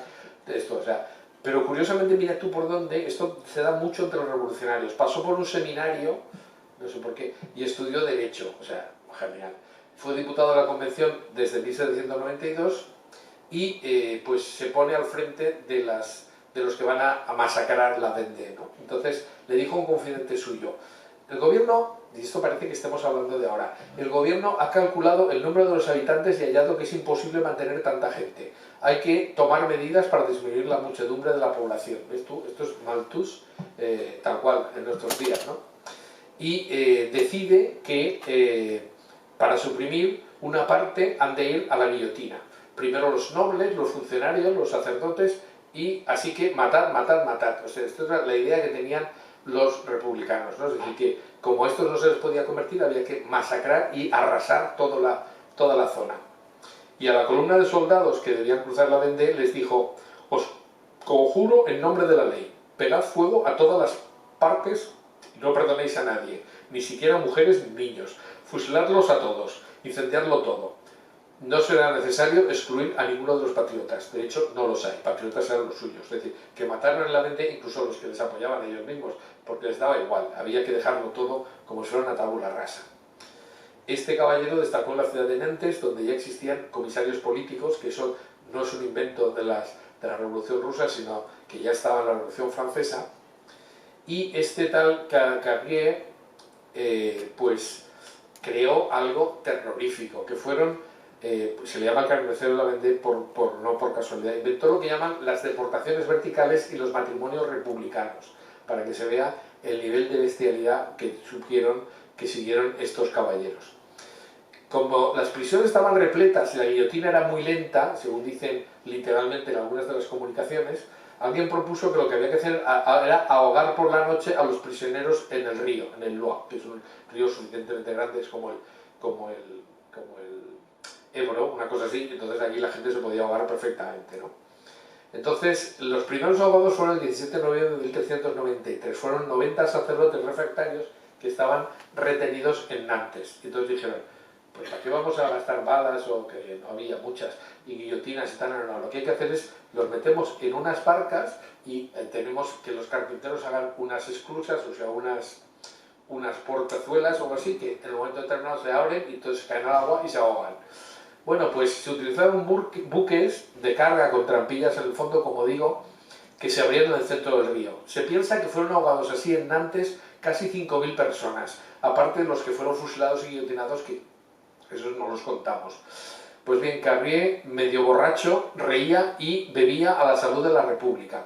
de esto, o sea... Pero curiosamente, mira tú por dónde, esto se da mucho entre los revolucionarios. Pasó por un seminario, no sé por qué, y estudió Derecho, o sea, genial. Fue diputado de la Convención desde 1792 y pues se pone al frente de los que van a masacrar la Vendée, ¿no? Entonces le dijo a un confidente suyo, el gobierno, y esto parece que estemos hablando de ahora, el gobierno ha calculado el número de los habitantes y ha hallado que es imposible mantener tanta gente. Hay que tomar medidas para disminuir la muchedumbre de la población. ¿Ves tú? Esto es Malthus, tal cual, en nuestros días, ¿no? Y decide que para suprimir una parte han de ir a la guillotina. Primero los nobles, los funcionarios, los sacerdotes, y así que matar, matar, matar. O sea, esta es la idea que tenían los republicanos, ¿no? Es decir, que como a estos no se les podía convertir, había que masacrar y arrasar toda la zona. Y a la columna de soldados que debían cruzar la Vendée les dijo, os conjuro en nombre de la ley, pegad fuego a todas las partes y no perdonéis a nadie, ni siquiera mujeres ni niños, fusiladlos a todos, incendiarlo todo. No será necesario excluir a ninguno de los patriotas, de hecho no los hay, patriotas eran los suyos, es decir, que mataron en la Vendée incluso a los que les apoyaban a ellos mismos, porque les daba igual, había que dejarlo todo como si fuera una tabula rasa. Este caballero destacó en la ciudad de Nantes, donde ya existían comisarios políticos, que eso no es un invento de la Revolución Rusa, sino que ya estaba en la Revolución Francesa, y este tal Carrier pues creó algo terrorífico, que fueron, se le llama el carnicero de la Vendée no por casualidad, inventó lo que llaman las deportaciones verticales y los matrimonios republicanos, para que se vea el nivel de bestialidad que siguieron estos caballeros. Como las prisiones estaban repletas y la guillotina era muy lenta, según dicen literalmente en algunas de las comunicaciones, alguien propuso que lo que había que hacer era ahogar por la noche a los prisioneros en el río, en el Loire, que es un río suficientemente grande, es como el Ebro, una cosa así. Entonces aquí la gente se podía ahogar perfectamente, ¿no? Entonces, los primeros ahogados fueron el 17 de noviembre de 1393. Fueron 90 sacerdotes refractarios que estaban retenidos en Nantes. Y entonces dijeron, pues ¿para qué vamos a gastar balas, o que no había muchas, y guillotinas y tal? No, lo que hay que hacer es, los metemos en unas barcas y tenemos que los carpinteros hagan unas esclusas, o sea, unas portazuelas o algo así, que en el momento determinado se abren y entonces caen al agua y se ahogan. Bueno, pues se utilizaron buques de carga con trampillas en el fondo, como digo, que se abrieron en el centro del río. Se piensa que fueron ahogados así en Nantes casi 5.000 personas, aparte de los que fueron fusilados y guillotinados, que esos no los contamos. Pues bien, Carrier, medio borracho, reía y bebía a la salud de la República,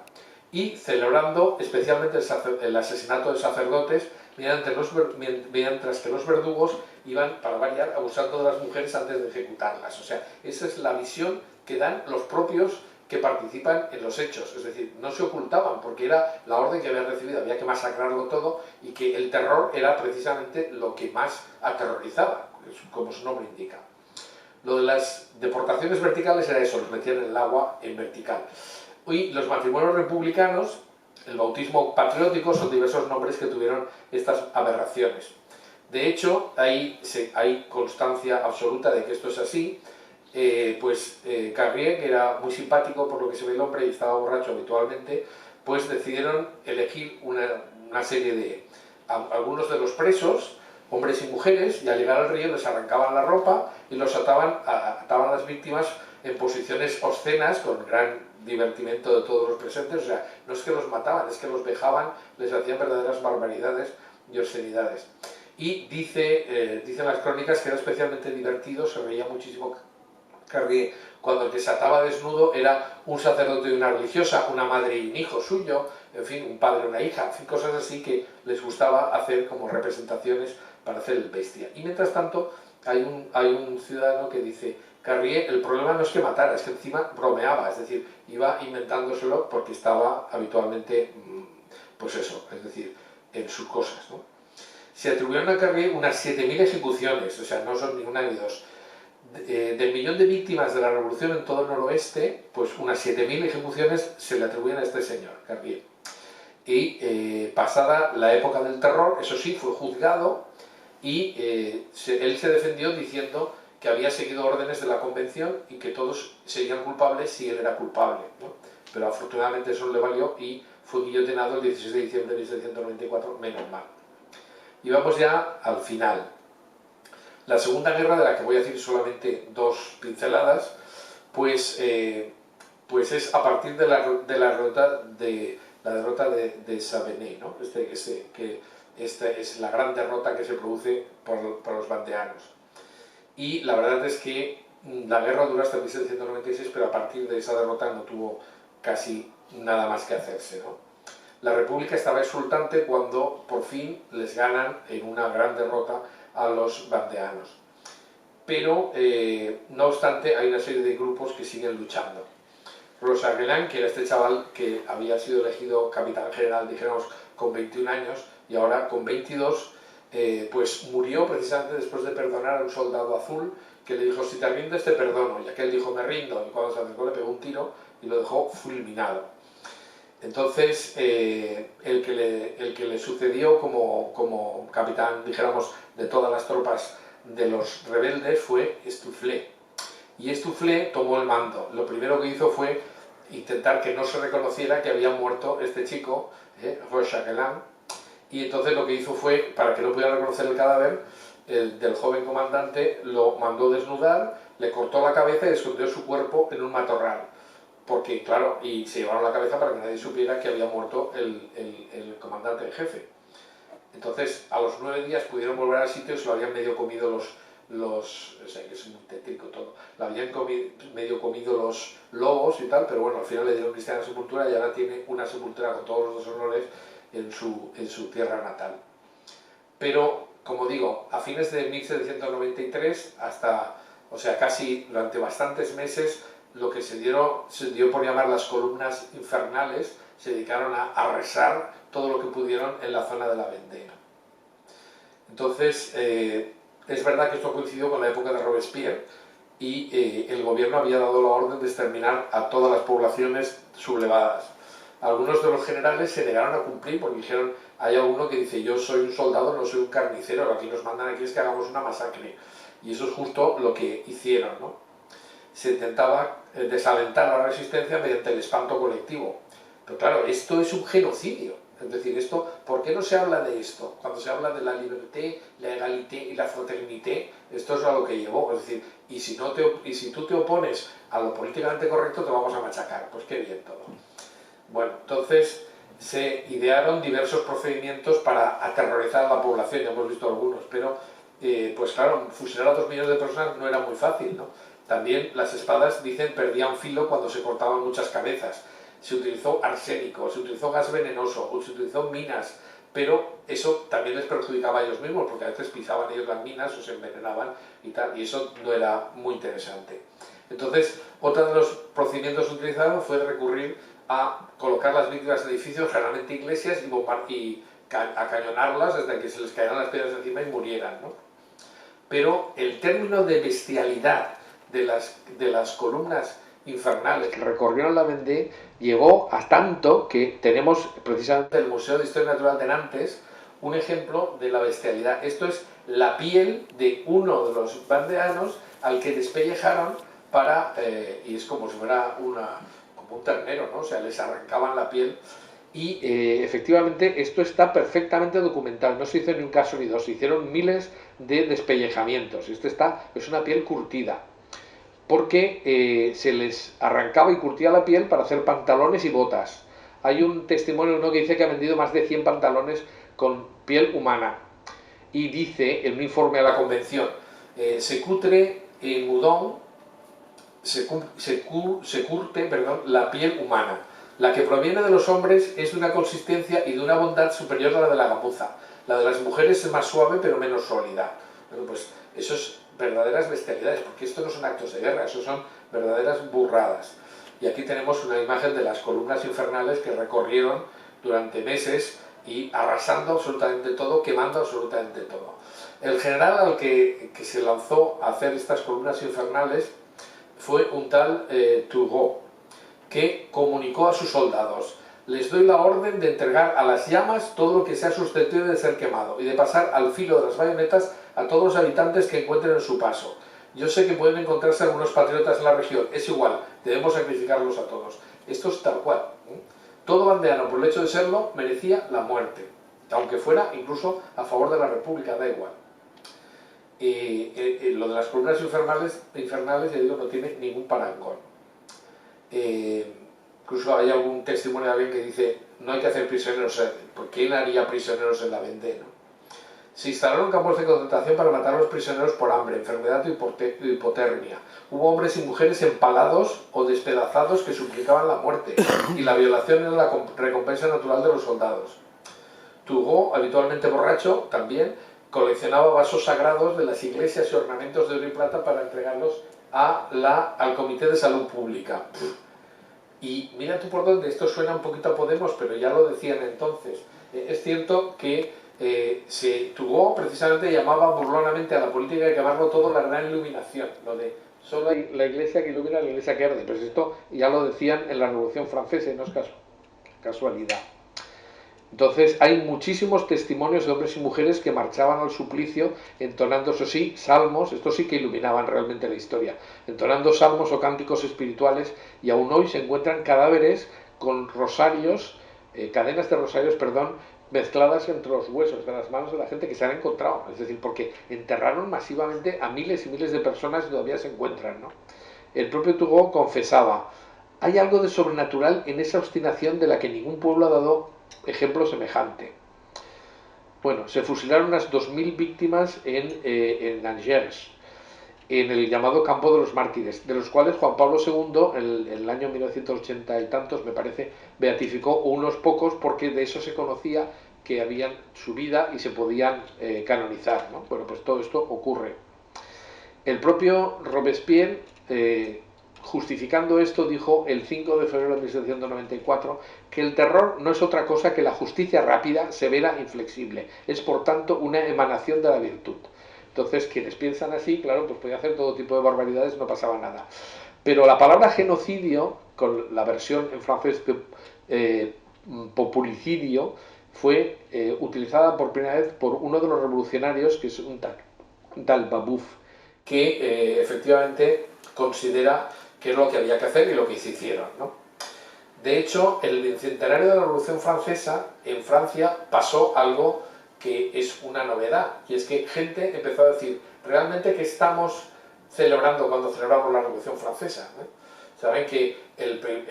y celebrando especialmente el asesinato de sacerdotes, mientras que los verdugos iban, para variar, abusando de las mujeres antes de ejecutarlas. O sea, esa es la visión que dan los propios que participan en los hechos. Es decir, no se ocultaban, porque era la orden que habían recibido, había que masacrarlo todo, y que el terror era precisamente lo que más aterrorizaba, como su nombre indica. Lo de las deportaciones verticales era eso, los metían en el agua en vertical. Y los matrimonios republicanos, el bautismo patriótico, son diversos nombres que tuvieron estas aberraciones. De hecho, hay constancia absoluta de que esto es así. Carrier, que era muy simpático por lo que se ve el hombre y estaba borracho habitualmente, pues decidieron elegir una serie de algunos de los presos, hombres y mujeres, y al llegar al río les arrancaban la ropa y los ataban a las víctimas en posiciones obscenas, con gran divertimento de todos los presentes. O sea, no es que los mataban, es que los vejaban, les hacían verdaderas barbaridades y obscenidades. Y dicen las crónicas que era especialmente divertido, se reía muchísimo Carrier cuando el que se ataba desnudo era un sacerdote de una religiosa, una madre y un hijo suyo, en fin, un padre y una hija, en fin, cosas así que les gustaba hacer como representaciones para hacer el bestia. Y mientras tanto hay un ciudadano que dice, Carrier, el problema no es que matara, es que encima bromeaba, es decir, iba inventándoselo porque estaba habitualmente, pues eso, es decir, en sus cosas, ¿no? Se atribuyeron a Carrier unas 7.000 ejecuciones, o sea, no son ni una ni dos. Del millón de víctimas de la revolución en todo el noroeste, pues unas 7.000 ejecuciones se le atribuyen a este señor, Carrier. Y pasada la época del terror, eso sí, fue juzgado, y él se defendió diciendo que había seguido órdenes de la convención y que todos serían culpables si él era culpable, ¿no? Pero afortunadamente eso no le valió y fue guillotinado el 16 de diciembre de 1794, menos mal. Y vamos ya al final. La Segunda Guerra, de la que voy a decir solamente dos pinceladas, pues es a partir de la derrota de Savenay, ¿no? Esta es la gran derrota que se produce por los vandeanos. Y la verdad es que la guerra dura hasta 1796, pero a partir de esa derrota no tuvo casi nada más que hacerse, ¿no? La República estaba exultante cuando por fin les ganan en una gran derrota a los vandeanos. Pero, no obstante, hay una serie de grupos que siguen luchando. Rochaglan, que era este chaval que había sido elegido capitán general, dijéramos, con 21 años, y ahora con 22, pues murió precisamente después de perdonar a un soldado azul que le dijo, si te rindes te perdono, y aquel dijo, me rindo, y cuando se acercó le pegó un tiro y lo dejó fulminado. Entonces, el que le sucedió como capitán, dijéramos, de todas las tropas de los rebeldes fue Estoufflé. Y Estoufflé tomó el mando. Lo primero que hizo fue intentar que no se reconociera que había muerto este chico, Rochaglan, y entonces lo que hizo fue, para que no pudiera reconocer el cadáver del joven comandante, lo mandó desnudar, le cortó la cabeza y escondió su cuerpo en un matorral. Porque, claro, y se llevaron la cabeza para que nadie supiera que había muerto el comandante en jefe. Entonces, a los 9 días pudieron volver al sitio y se lo habían medio comido o sea, que es muy tétrico todo, lo habían medio comido los lobos y tal, pero bueno, al final le dieron cristiana sepultura y ahora tiene una sepultura con todos los honores en su tierra natal. Pero, como digo, a fines de 1793 hasta, o sea, casi durante bastantes meses, lo que se dio por llamar las columnas infernales, se dedicaron a arrasar todo lo que pudieron en la zona de la Vendée. Entonces, es verdad que esto coincidió con la época de Robespierre y el gobierno había dado la orden de exterminar a todas las poblaciones sublevadas. Algunos de los generales se negaron a cumplir porque dijeron, hay alguno que dice, yo soy un soldado, no soy un carnicero, lo que nos mandan aquí es que hagamos una masacre. Y eso es justo lo que hicieron, ¿no? Se intentaba desalentar la resistencia mediante el espanto colectivo. Pero claro, esto es un genocidio. Es decir, ¿por qué no se habla de esto? Cuando se habla de la liberté, la égalité y la fraternité, esto es a lo que llevó. Es decir, y si tú te opones a lo políticamente correcto, te vamos a machacar. Pues qué bien todo. Bueno, entonces se idearon diversos procedimientos para aterrorizar a la población, ya hemos visto algunos, pero pues claro, fusilar a 2 millones de personas no era muy fácil, ¿no? También las espadas, dicen, perdían filo cuando se cortaban muchas cabezas. Se utilizó arsénico, se utilizó gas venenoso, o se utilizó minas, pero eso también les perjudicaba a ellos mismos, porque a veces pisaban ellos las minas o se envenenaban y tal, y eso no era muy interesante. Entonces, otro de los procedimientos utilizados fue recurrir a colocar las víctimas en edificios, generalmente iglesias, y acañonarlas desde que se les cayeran las piedras encima y murieran, ¿no? Pero el término de bestialidad de las columnas infernales que recorrieron la Vendée llegó a tanto que tenemos precisamente en el Museo de Historia Natural de Nantes un ejemplo de la bestialidad. Esto es la piel de uno de los vandeanos al que despellejaron y es como si fuera como un ternero, ¿no? O sea, les arrancaban la piel y efectivamente esto está perfectamente documentado. No se hizo ni un caso ni dos, se hicieron miles de despellejamientos. Es una piel curtida, porque se les arrancaba y curtía la piel para hacer pantalones y botas. Hay un testimonio de uno que dice que ha vendido más de 100 pantalones con piel humana. Y dice, en un informe a la convención, se curte la piel humana. La que proviene de los hombres es de una consistencia y de una bondad superior a la de la gamuza. La de las mujeres es más suave pero menos sólida. Bueno, pues eso es verdaderas bestialidades, porque esto no son actos de guerra, eso son verdaderas burradas. Y aquí tenemos una imagen de las columnas infernales que recorrieron durante meses y arrasando absolutamente todo, quemando absolutamente todo. El general al que se lanzó a hacer estas columnas infernales fue un tal Turgot, que comunicó a sus soldados: les doy la orden de entregar a las llamas todo lo que sea susceptible de ser quemado y de pasar al filo de las bayonetas a todos los habitantes que encuentren en su paso. Yo sé que pueden encontrarse algunos patriotas en la región, es igual, debemos sacrificarlos a todos. Esto es tal cual. Todo vandeano, por el hecho de serlo, merecía la muerte, aunque fuera incluso a favor de la República, da igual. Lo de las columnas infernales, ya digo, no tiene ningún parangón. Incluso hay algún testimonio de alguien que dice: no hay que hacer prisioneros, ¿por quién haría prisioneros en la Vendée, no? Se instalaron campos de concentración para matar a los prisioneros por hambre, enfermedad y hipotermia. Hubo hombres y mujeres empalados o despedazados que suplicaban la muerte, y la violación era la recompensa natural de los soldados. Turgot, habitualmente borracho, también coleccionaba vasos sagrados de las iglesias y ornamentos de oro y plata para entregarlos al Comité de Salud Pública. Y mira tú por dónde, esto suena un poquito a Podemos, pero ya lo decían entonces. Es cierto que Turgot precisamente llamaba burlonamente a la política de llamarlo todo la gran iluminación, lo de solo hay la iglesia que ilumina, la iglesia que arde. Pues esto ya lo decían en la Revolución Francesa y no es casualidad. Entonces hay muchísimos testimonios de hombres y mujeres que marchaban al suplicio entonando, eso sí, salmos. Estos sí que iluminaban realmente la historia, entonando salmos o cánticos espirituales, y aún hoy se encuentran cadáveres con rosarios, cadenas de rosarios, perdón, mezcladas entre los huesos de las manos de la gente que se han encontrado. Es decir, porque enterraron masivamente a miles y miles de personas y todavía se encuentran, ¿no? El propio Turgot confesaba: hay algo de sobrenatural en esa obstinación de la que ningún pueblo ha dado ejemplo semejante. Bueno, se fusilaron unas 2000 víctimas en Angers, en el llamado Campo de los Mártires, de los cuales Juan Pablo II, en el año 1980 y tantos, me parece, beatificó unos pocos, porque de eso se conocía que habían su vida y se podían canonizar, ¿no? Bueno, pues todo esto ocurre. El propio Robespierre justificando esto, dijo el 5 de febrero de 1794 que el terror no es otra cosa que la justicia rápida, severa e inflexible. Es, por tanto, una emanación de la virtud. Entonces, quienes piensan así, claro, pues podían hacer todo tipo de barbaridades, no pasaba nada. Pero la palabra genocidio, con la versión en francés de populicidio, fue utilizada por primera vez por uno de los revolucionarios, que es un tal Babeuf, que efectivamente considera qué es lo que había que hacer y lo que se hicieron, ¿no? De hecho, en el bicentenario de la Revolución Francesa, en Francia pasó algo que es una novedad, y es que gente empezó a decir, ¿realmente qué estamos celebrando cuando celebramos la Revolución Francesa? ¿Eh? Saben que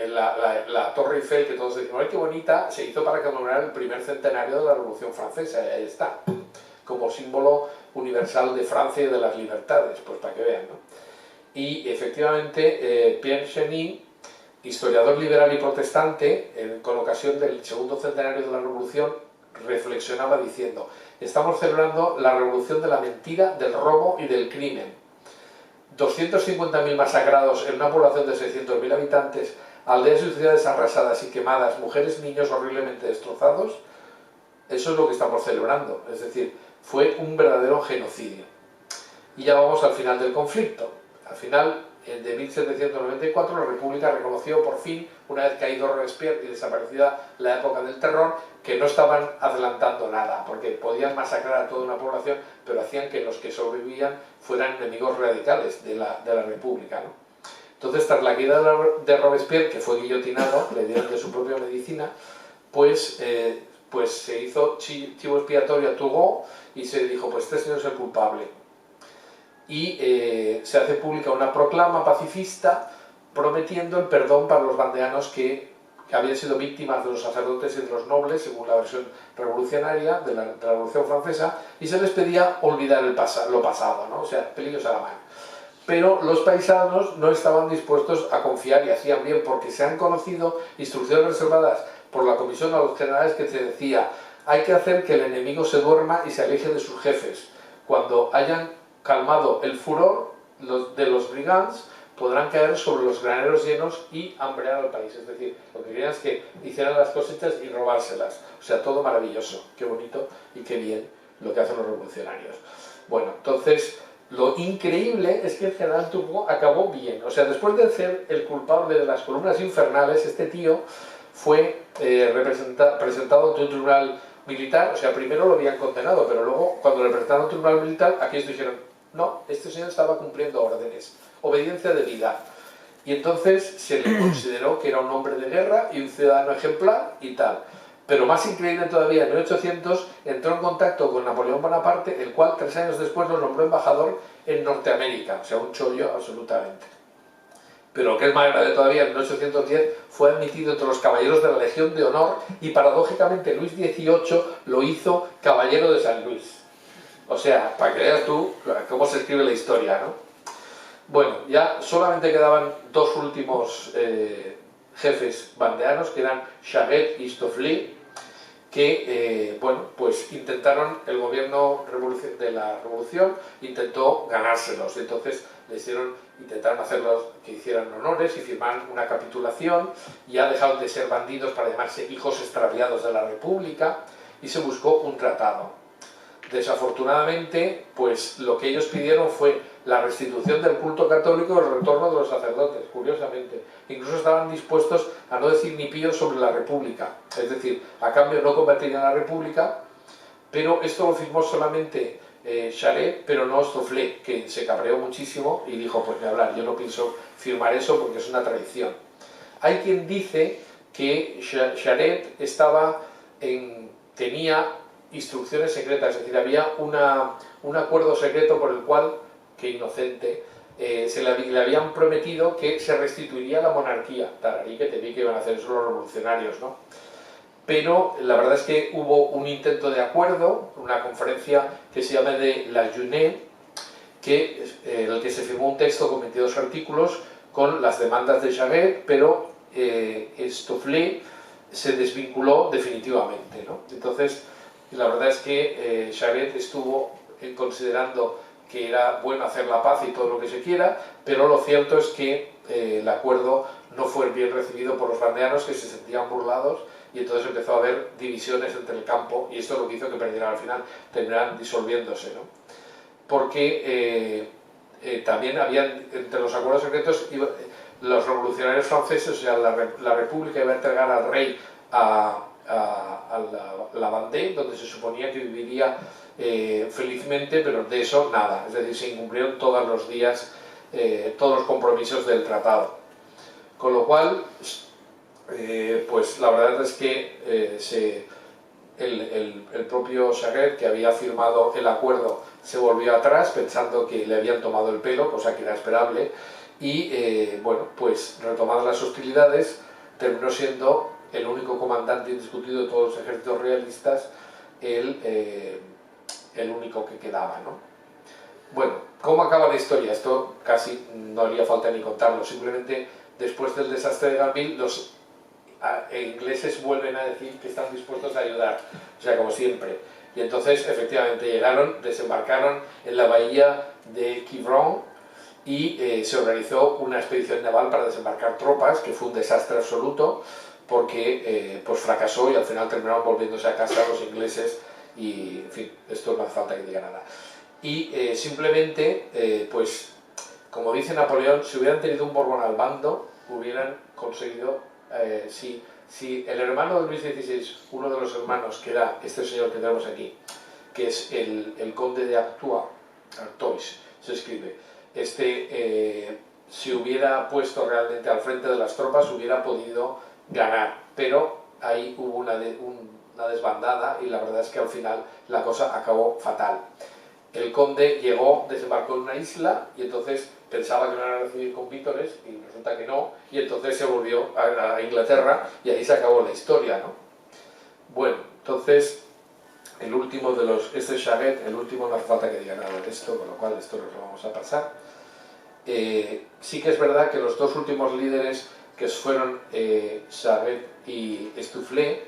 la Torre Eiffel, que todos decimos, ¡ay, qué bonita!, se hizo para conmemorar el primer centenario de la Revolución Francesa, y ahí está, como símbolo universal de Francia y de las libertades, pues para que vean, ¿no? Y efectivamente, Pierre Chenier, historiador liberal y protestante, con ocasión del segundo centenario de la Revolución, reflexionaba diciendo, estamos celebrando la revolución de la mentira, del robo y del crimen. 250.000 masacrados en una población de 600.000 habitantes, aldeas y ciudades arrasadas y quemadas, mujeres y niños horriblemente destrozados, eso es lo que estamos celebrando. Es decir, fue un verdadero genocidio. Y ya vamos al final del conflicto. Al final de 1794 la República reconoció por fin, una vez caído Robespierre y desaparecida la época del terror, que no estaban adelantando nada, porque podían masacrar a toda una población, pero hacían que los que sobrevivían fueran enemigos radicales de la República, ¿no? Entonces, tras la caída de Robespierre, que fue guillotinado, le dieron de su propia medicina, pues se hizo chivo expiatorio a Turgot y se dijo, pues este señor es el culpable. Y se hace pública una proclama pacifista prometiendo el perdón para los vandeanos que habían sido víctimas de los sacerdotes y de los nobles, según la versión revolucionaria de la Revolución Francesa, y se les pedía olvidar lo pasado, ¿no? O sea, pelillos a la mano. Pero los paisanos no estaban dispuestos a confiar y hacían bien, porque se han conocido instrucciones reservadas por la comisión a los generales que se decía, hay que hacer que el enemigo se duerma y se aleje de sus jefes. Cuando hayan calmado el furor de los brigands, podrán caer sobre los graneros llenos y hambrear al país. Es decir, lo que querían es que hicieran las cosechas y robárselas. O sea, todo maravilloso, qué bonito y qué bien lo que hacen los revolucionarios. Bueno, entonces, lo increíble es que el general Turgot acabó bien. O sea, después de ser el culpable de las columnas infernales, este tío fue presentado ante un tribunal militar. O sea, primero lo habían condenado, pero luego, cuando le presentaron a un tribunal militar, aquellos dijeron, no, este señor estaba cumpliendo órdenes, obediencia debida. Y entonces se le consideró que era un hombre de guerra y un ciudadano ejemplar y tal. Pero más increíble todavía, en 1800 entró en contacto con Napoleón Bonaparte, el cual 3 años después lo nombró embajador en Norteamérica. O sea, un chollo absolutamente. Pero lo que es más grave todavía, en 1810 fue admitido entre los caballeros de la Legión de Honor y paradójicamente Luis XVIII lo hizo caballero de San Luis. O sea, para que veas tú cómo se escribe la historia, ¿no? Bueno, ya solamente quedaban dos últimos jefes vandeanos, que eran Charette y Stofflet, que, bueno, pues intentaron, el gobierno de la revolución intentó ganárselos. Entonces intentaron hacerlos que hicieran honores y firmaran una capitulación. Ya dejaron de ser bandidos para llamarse hijos extraviados de la República y se buscó un tratado. Desafortunadamente, pues lo que ellos pidieron fue la restitución del culto católico y el retorno de los sacerdotes, curiosamente. Incluso estaban dispuestos a no decir ni pío sobre la República, es decir, a cambio no convertirían a la República, pero esto lo firmó solamente Charette, pero no Stofflet, que se cabreó muchísimo y dijo, pues ni hablar, yo no pienso firmar eso porque es una traición. Hay quien dice que Charette tenía instrucciones secretas, es decir, había un acuerdo secreto por el cual, que inocente, le habían prometido que se restituiría la monarquía. Tararí, que te vi que iban a hacer eso los revolucionarios, ¿no? Pero la verdad es que hubo un intento de acuerdo, una conferencia que se llama de la Junée, en el que se firmó un texto con 22 artículos con las demandas de Charette, pero Stofflet se desvinculó definitivamente, ¿no? Entonces, la verdad es que Charette estuvo considerando que era bueno hacer la paz y todo lo que se quiera, pero lo cierto es que el acuerdo no fue bien recibido por los vandeanos, que se sentían burlados, y entonces empezó a haber divisiones entre el campo, y esto es lo que hizo que perdieran al final, terminaran disolviéndose, ¿no? Porque también habían, entre los acuerdos secretos, los revolucionarios franceses, o sea, la República iba a entregar al rey a la Vendée, donde se suponía que viviría felizmente, pero de eso nada, es decir, se incumplieron todos los días todos los compromisos del tratado. Con lo cual, pues la verdad es que el propio Charette, que había firmado el acuerdo, se volvió atrás pensando que le habían tomado el pelo, cosa que era esperable, y bueno, pues retomadas las hostilidades, terminó siendo el único comandante indiscutido de todos los ejércitos realistas, el único que quedaba, ¿no? Bueno, ¿cómo acaba la historia? Esto casi no haría falta ni contarlo, simplemente después del desastre de Granville los ingleses vuelven a decir que están dispuestos a ayudar, o sea, como siempre. Y entonces, efectivamente, llegaron, desembarcaron en la bahía de Quiberon y se organizó una expedición naval para desembarcar tropas, que fue un desastre absoluto, porque pues fracasó y al final terminaron volviéndose a casa los ingleses y, en fin, esto no hace falta que diga nada. Y simplemente, pues, como dice Napoleón, si hubieran tenido un Borbón al mando, hubieran conseguido, si el hermano de Luis XVI, uno de los hermanos, que era este señor que tenemos aquí, que es el conde de Artois, se escribe, si hubiera puesto realmente al frente de las tropas, hubiera podido ganar, pero ahí hubo una desbandada y la verdad es que al final la cosa acabó fatal. El conde llegó, desembarcó en una isla y entonces pensaba que lo iban a recibir con vítores y resulta que no, y entonces se volvió a Inglaterra y ahí se acabó la historia, ¿no? Bueno, entonces el último de los, este Charette, el último, no hace falta que diga nada de esto, con lo cual esto nos lo vamos a pasar. Sí que es verdad que los dos últimos líderes, que fueron Charette y Estoufflé,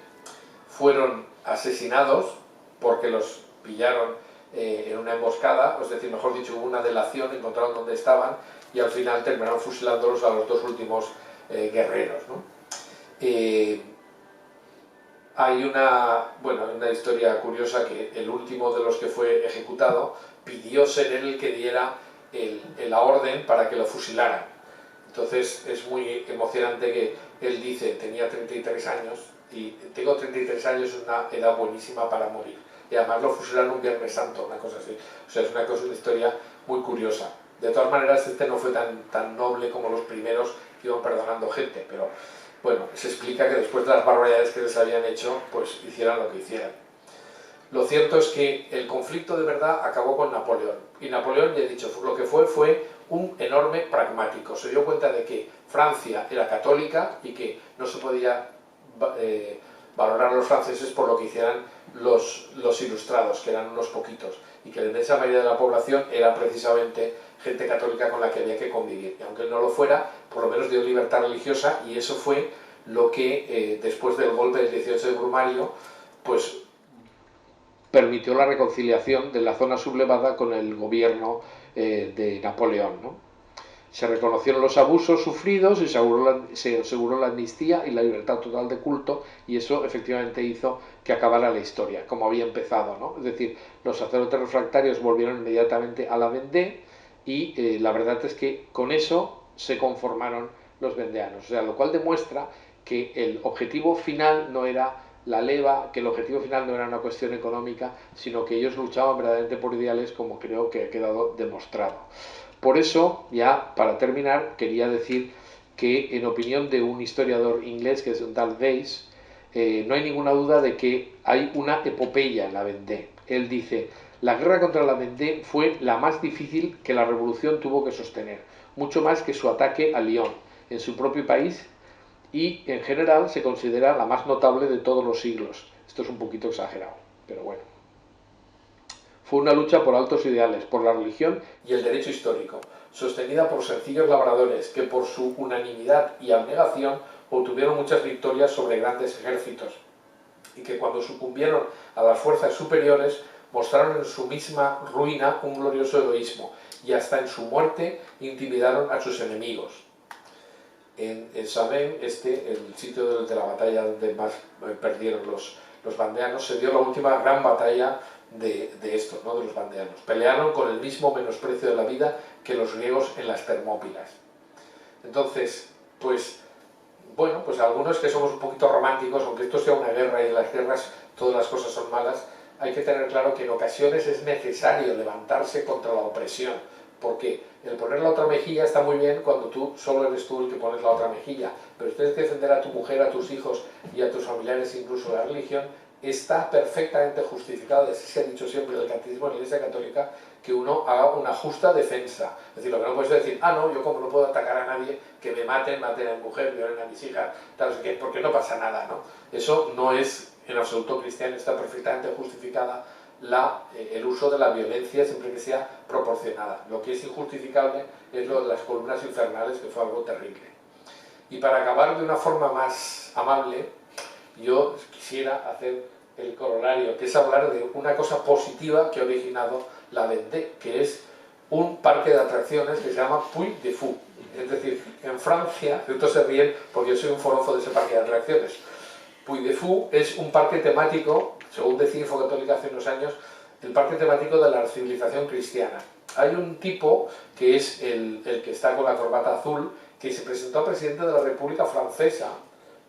fueron asesinados porque los pillaron en una emboscada, es decir, mejor dicho, hubo una delación, encontraron dónde estaban y al final terminaron fusilándolos a los dos últimos guerreros, ¿no? Hay una historia curiosa, que el último de los que fue ejecutado pidió ser él el que diera la orden para que lo fusilaran. Entonces es muy emocionante que él dice, tenía 33 años y tengo 33 años, es una edad buenísima para morir. Y además lo fusilaron un Viernes Santo, una cosa así. O sea, es una historia muy curiosa. De todas maneras, este no fue tan noble como los primeros que iban perdonando gente, pero bueno, se explica que después de las barbaridades que les habían hecho, pues hicieran lo que hicieran. Lo cierto es que el conflicto de verdad acabó con Napoleón. Y Napoleón, ya he dicho, lo que fue un enorme pragmático. Se dio cuenta de que Francia era católica y que no se podía valorar a los franceses por lo que hicieran los ilustrados, que eran unos poquitos, y que la inmensa mayoría de la población era precisamente gente católica con la que había que convivir. Y aunque no lo fuera, por lo menos dio libertad religiosa, y eso fue lo que después del golpe del 18 de Brumario, pues permitió la reconciliación de la zona sublevada con el gobierno de Napoleón, ¿no? Se reconocieron los abusos sufridos y se aseguró la amnistía y la libertad total de culto, y eso efectivamente hizo que acabara la historia, como había empezado, ¿no? Es decir, los sacerdotes refractarios volvieron inmediatamente a la Vendée y la verdad es que con eso se conformaron los vendeanos, o sea, lo cual demuestra que el objetivo final no era la leva, que el objetivo final no era una cuestión económica, sino que ellos luchaban verdaderamente por ideales, como creo que ha quedado demostrado. Por eso, ya para terminar, quería decir que, en opinión de un historiador inglés, que es un tal Weiss, no hay ninguna duda de que hay una epopeya en la Vendée. Él dice, la guerra contra la Vendée fue la más difícil que la revolución tuvo que sostener, mucho más que su ataque a Lyon, en su propio país, y en general se considera la más notable de todos los siglos. Esto es un poquito exagerado, pero bueno. Fue una lucha por altos ideales, por la religión y el derecho histórico, sostenida por sencillos labradores que por su unanimidad y abnegación obtuvieron muchas victorias sobre grandes ejércitos, y que cuando sucumbieron a las fuerzas superiores mostraron en su misma ruina un glorioso heroísmo, y hasta en su muerte intimidaron a sus enemigos. en Sabén, el sitio de la batalla donde más perdieron los vandeanos, se dio la última gran batalla de esto, ¿no? De los vandeanos. Pelearon con el mismo menosprecio de la vida que los griegos en las Termópilas. Entonces, pues, bueno, pues algunos que somos un poquito románticos, aunque esto sea una guerra y en las guerras todas las cosas son malas, hay que tener claro que en ocasiones es necesario levantarse contra la opresión, porque el poner la otra mejilla está muy bien cuando solo eres tú el que pones la otra mejilla, pero si tienes que defender a tu mujer, a tus hijos y a tus familiares, incluso la religión, está perfectamente justificado, y así se ha dicho siempre en el catecismo de la Iglesia Católica, que uno haga una justa defensa. Es decir, lo que no puedes decir, no, yo como no puedo atacar a nadie, que me maten a mi mujer, violen a mis hijas, tal, porque no pasa nada, ¿no? Eso no es en absoluto cristiano, está perfectamente justificada el uso de la violencia siempre que sea proporcionada. Lo que es injustificable es lo de las columnas infernales, que fue algo terrible. Y para acabar de una forma más amable, yo quisiera hacer el corolario, que es hablar de una cosa positiva que ha originado la Vendée, que es un parque de atracciones que se llama Puy de Fou. Es decir, en Francia, estos se ríen porque yo soy un forofo de ese parque de atracciones. Puy de Fou es un parque temático, según decía Info Católica hace unos años, el parque temático de la civilización cristiana. Hay un tipo que es el que está con la corbata azul, que se presentó a presidente de la República Francesa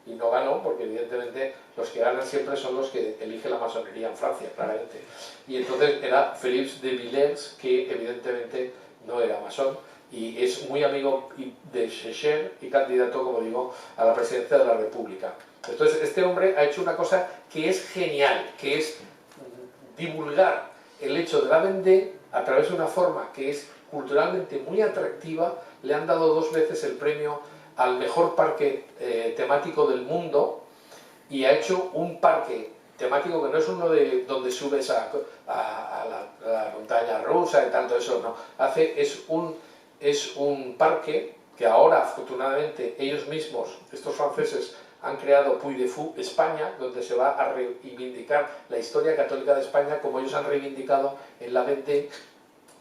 y no ganó, porque evidentemente los que ganan siempre son los que elige la masonería en Francia, claramente. Y entonces era Philippe de Villers, que evidentemente no era masón, y es muy amigo de Scherer y candidato, como digo, a la presidencia de la República. Entonces este hombre ha hecho una cosa que es genial, que es divulgar el hecho de la Vendée a través de una forma que es culturalmente muy atractiva. Le han dado 2 veces el premio al mejor parque temático del mundo, y ha hecho un parque temático que no es uno de donde subes a la montaña rusa y tanto eso, no. Es un parque que ahora, afortunadamente, ellos mismos, estos franceses, han creado Puy de Fou España, donde se va a reivindicar la historia católica de España, como ellos han reivindicado en la Vendée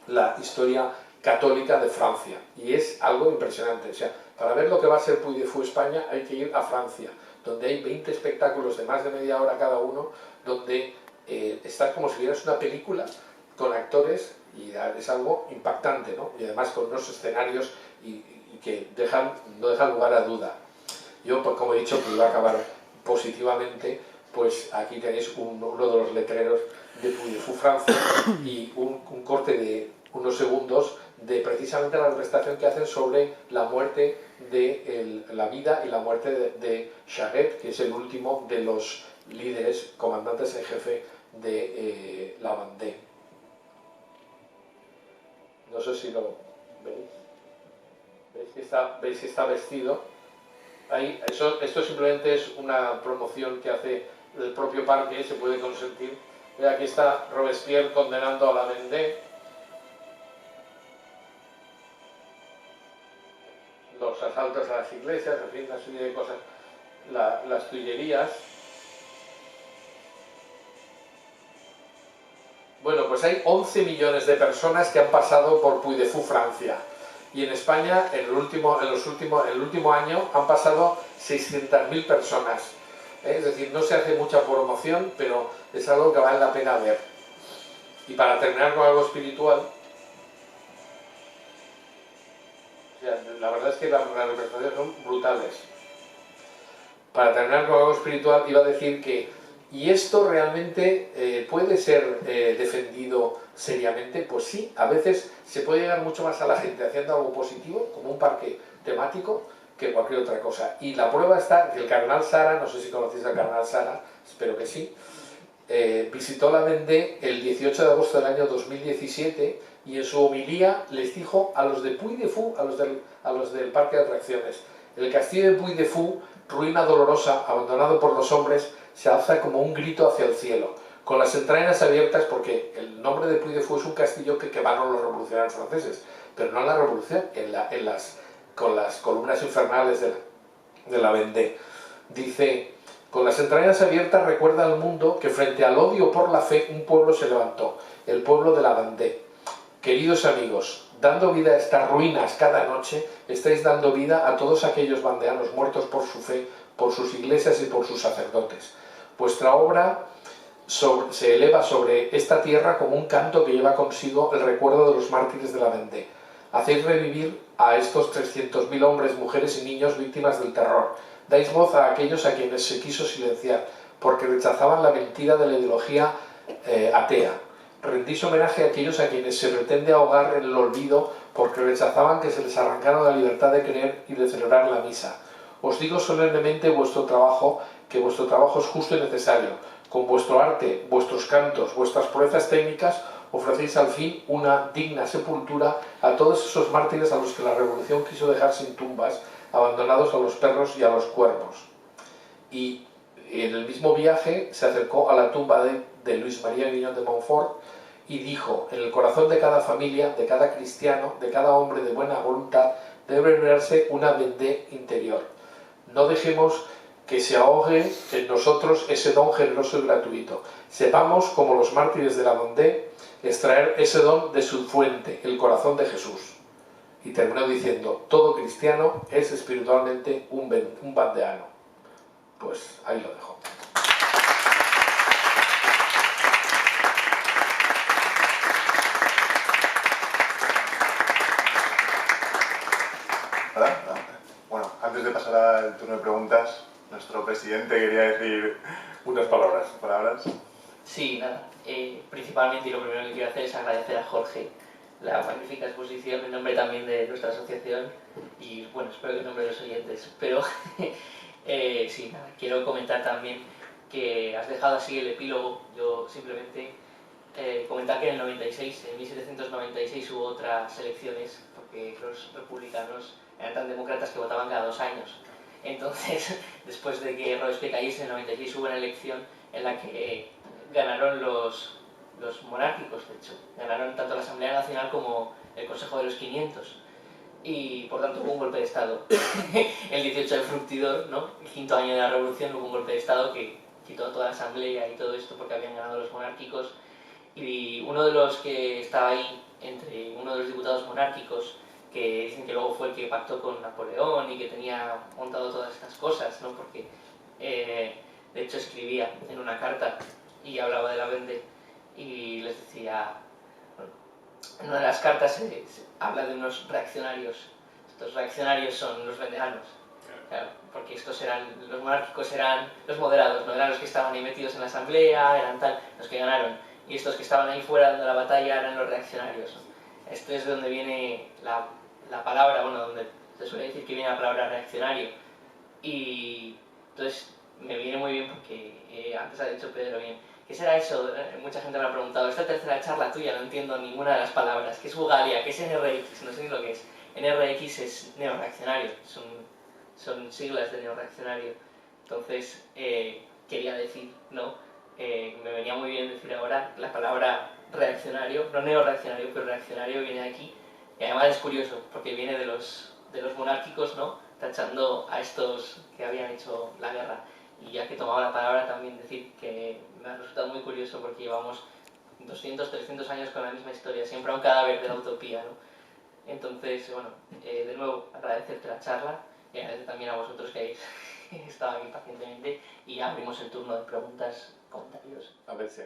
la historia católica de Francia. Y es algo impresionante. O sea, para ver lo que va a ser Puy de Fou España hay que ir a Francia, donde hay 20 espectáculos de más de media hora cada uno, donde estás como si vieras una película con actores, y es algo impactante, ¿no? Y además con unos escenarios y que no dejan lugar a duda. Yo, pues, como he dicho, que iba a acabar positivamente, pues aquí tenéis uno de los letreros de Puy de Fou Francia y un corte de unos segundos de precisamente la representación que hacen sobre la muerte la vida y la muerte de Charette, que es el último de los líderes, comandantes en jefe de la Vendée. No sé si lo veis. ¿Veis que está vestido? Ahí, esto simplemente es una promoción que hace el propio parque, se puede consentir. Aquí está Robespierre condenando a la Vendée. Los asaltos a las iglesias, en fin, una serie de cosas, las tullerías. Bueno, pues hay 11 millones de personas que han pasado por Puy de Fou Francia. Y en España, en el último año, han pasado 600.000 personas. Es decir, no se hace mucha promoción, pero es algo que vale la pena ver. Y para terminar con algo espiritual, o sea, la verdad es que las representaciones son brutales. Para terminar con algo espiritual, iba a decir que, ¿y esto realmente puede ser defendido seriamente? Pues sí, a veces se puede llegar mucho más a la gente haciendo algo positivo, como un parque temático, que cualquier otra cosa. Y la prueba está que el cardenal Sara, no sé si conocéis al cardenal Sara, espero que sí, visitó la Vendée el 18 de agosto del año 2017 y en su homilía les dijo a los de Puy de Fou, a los del parque de atracciones: el castillo de Puy de Fou, ruina dolorosa, abandonado por los hombres, se alza como un grito hacia el cielo, con las entrañas abiertas, porque el nombre de Puy de Fou es un castillo que quemaron los revolucionarios franceses, pero no en la revolución, con las columnas infernales de la Vendée. Dice: con las entrañas abiertas recuerda al mundo que frente al odio por la fe un pueblo se levantó, el pueblo de la Vendée. Queridos amigos, dando vida a estas ruinas cada noche, estáis dando vida a todos aquellos vandeanos muertos por su fe, por sus iglesias y por sus sacerdotes. Vuestra obra se eleva sobre esta tierra como un canto que lleva consigo el recuerdo de los mártires de la Vendée. Hacéis revivir a estos 300.000 hombres, mujeres y niños víctimas del terror. Dais voz a aquellos a quienes se quiso silenciar, porque rechazaban la mentira de la ideología atea. Rendís homenaje a aquellos a quienes se pretende ahogar en el olvido, porque rechazaban que se les arrancara la libertad de creer y de celebrar la misa. Os digo solemnemente que vuestro trabajo es justo y necesario. Con vuestro arte, vuestros cantos, vuestras proezas técnicas, ofrecéis al fin una digna sepultura a todos esos mártires a los que la Revolución quiso dejar sin tumbas, abandonados a los perros y a los cuervos. Y en el mismo viaje se acercó a la tumba de Luis María Guillón de Montfort y dijo: en el corazón de cada familia, de cada cristiano, de cada hombre de buena voluntad, debe verse una Vendée interior. No dejemos que se ahogue en nosotros ese don generoso y gratuito. Sepamos, como los mártires de la Vendée, extraer ese don de su fuente, el corazón de Jesús. Y terminó diciendo: todo cristiano es espiritualmente un vandeano. Pues ahí lo dejo. ¿Verdad? Bueno, antes de pasar al turno de preguntas, nuestro presidente quería decir Unas palabras. palabras. Sí, nada. Principalmente, y lo primero que quiero hacer es agradecer a Jorge la magnífica exposición en nombre también de nuestra asociación y, bueno, espero que en nombre de los oyentes. Pero, sí, nada, quiero comentar también que has dejado así el epílogo. Yo simplemente comentar que en el 96, en 1796, hubo otras elecciones, porque los republicanos eran tan demócratas que votaban cada 2 años. Entonces, después de que Robespierre cayese, en el 96 hubo una elección en la que ganaron los monárquicos, de hecho. Ganaron tanto la Asamblea Nacional como el Consejo de los 500. Y, por tanto, hubo un golpe de Estado. El 18 de Fructidor, ¿no? El 5º año de la Revolución, hubo un golpe de Estado que quitó toda la Asamblea y todo esto porque habían ganado los monárquicos. Y uno de los que estaba ahí, entre uno de los diputados monárquicos, que dicen que luego fue el que pactó con Napoleón y que tenía montado todas estas cosas, ¿no? Porque, de hecho, escribía en una carta y hablaba de la Vendée y les decía, bueno, en una de las cartas se habla de unos reaccionarios. Estos reaccionarios son los vendeanos, claro, porque estos eran, los monárquicos eran los moderados, no eran los que estaban ahí metidos en la asamblea, eran tal, los que ganaron, y estos que estaban ahí fuera dando la batalla eran los reaccionarios, ¿no? Esto es de donde viene la palabra, bueno, donde se suele decir que viene la palabra reaccionario, y entonces me viene muy bien porque antes ha dicho Pedro bien. ¿Qué será eso? Mucha gente me ha preguntado. Esta tercera charla tuya no entiendo ninguna de las palabras. ¿Qué es Bugalia? ¿Qué es NRX? No sé ni lo que es. NRX es neorreaccionario. Son siglas de neorreaccionario. Entonces, quería decir, ¿no? Me venía muy bien decir ahora la palabra reaccionario, no neorreaccionario, pero reaccionario viene de aquí. Y además es curioso, porque viene de los monárquicos, ¿no? Tachando a estos que habían hecho la guerra. Y ya que tomaba la palabra, también decir que me ha resultado muy curioso porque llevamos 200, 300 años con la misma historia, siempre a un cadáver de la utopía, ¿no? Entonces, bueno, de nuevo agradecerte la charla y agradecer también a vosotros que habéis estado aquí pacientemente y ya abrimos el turno de preguntas, comentarios. A ver si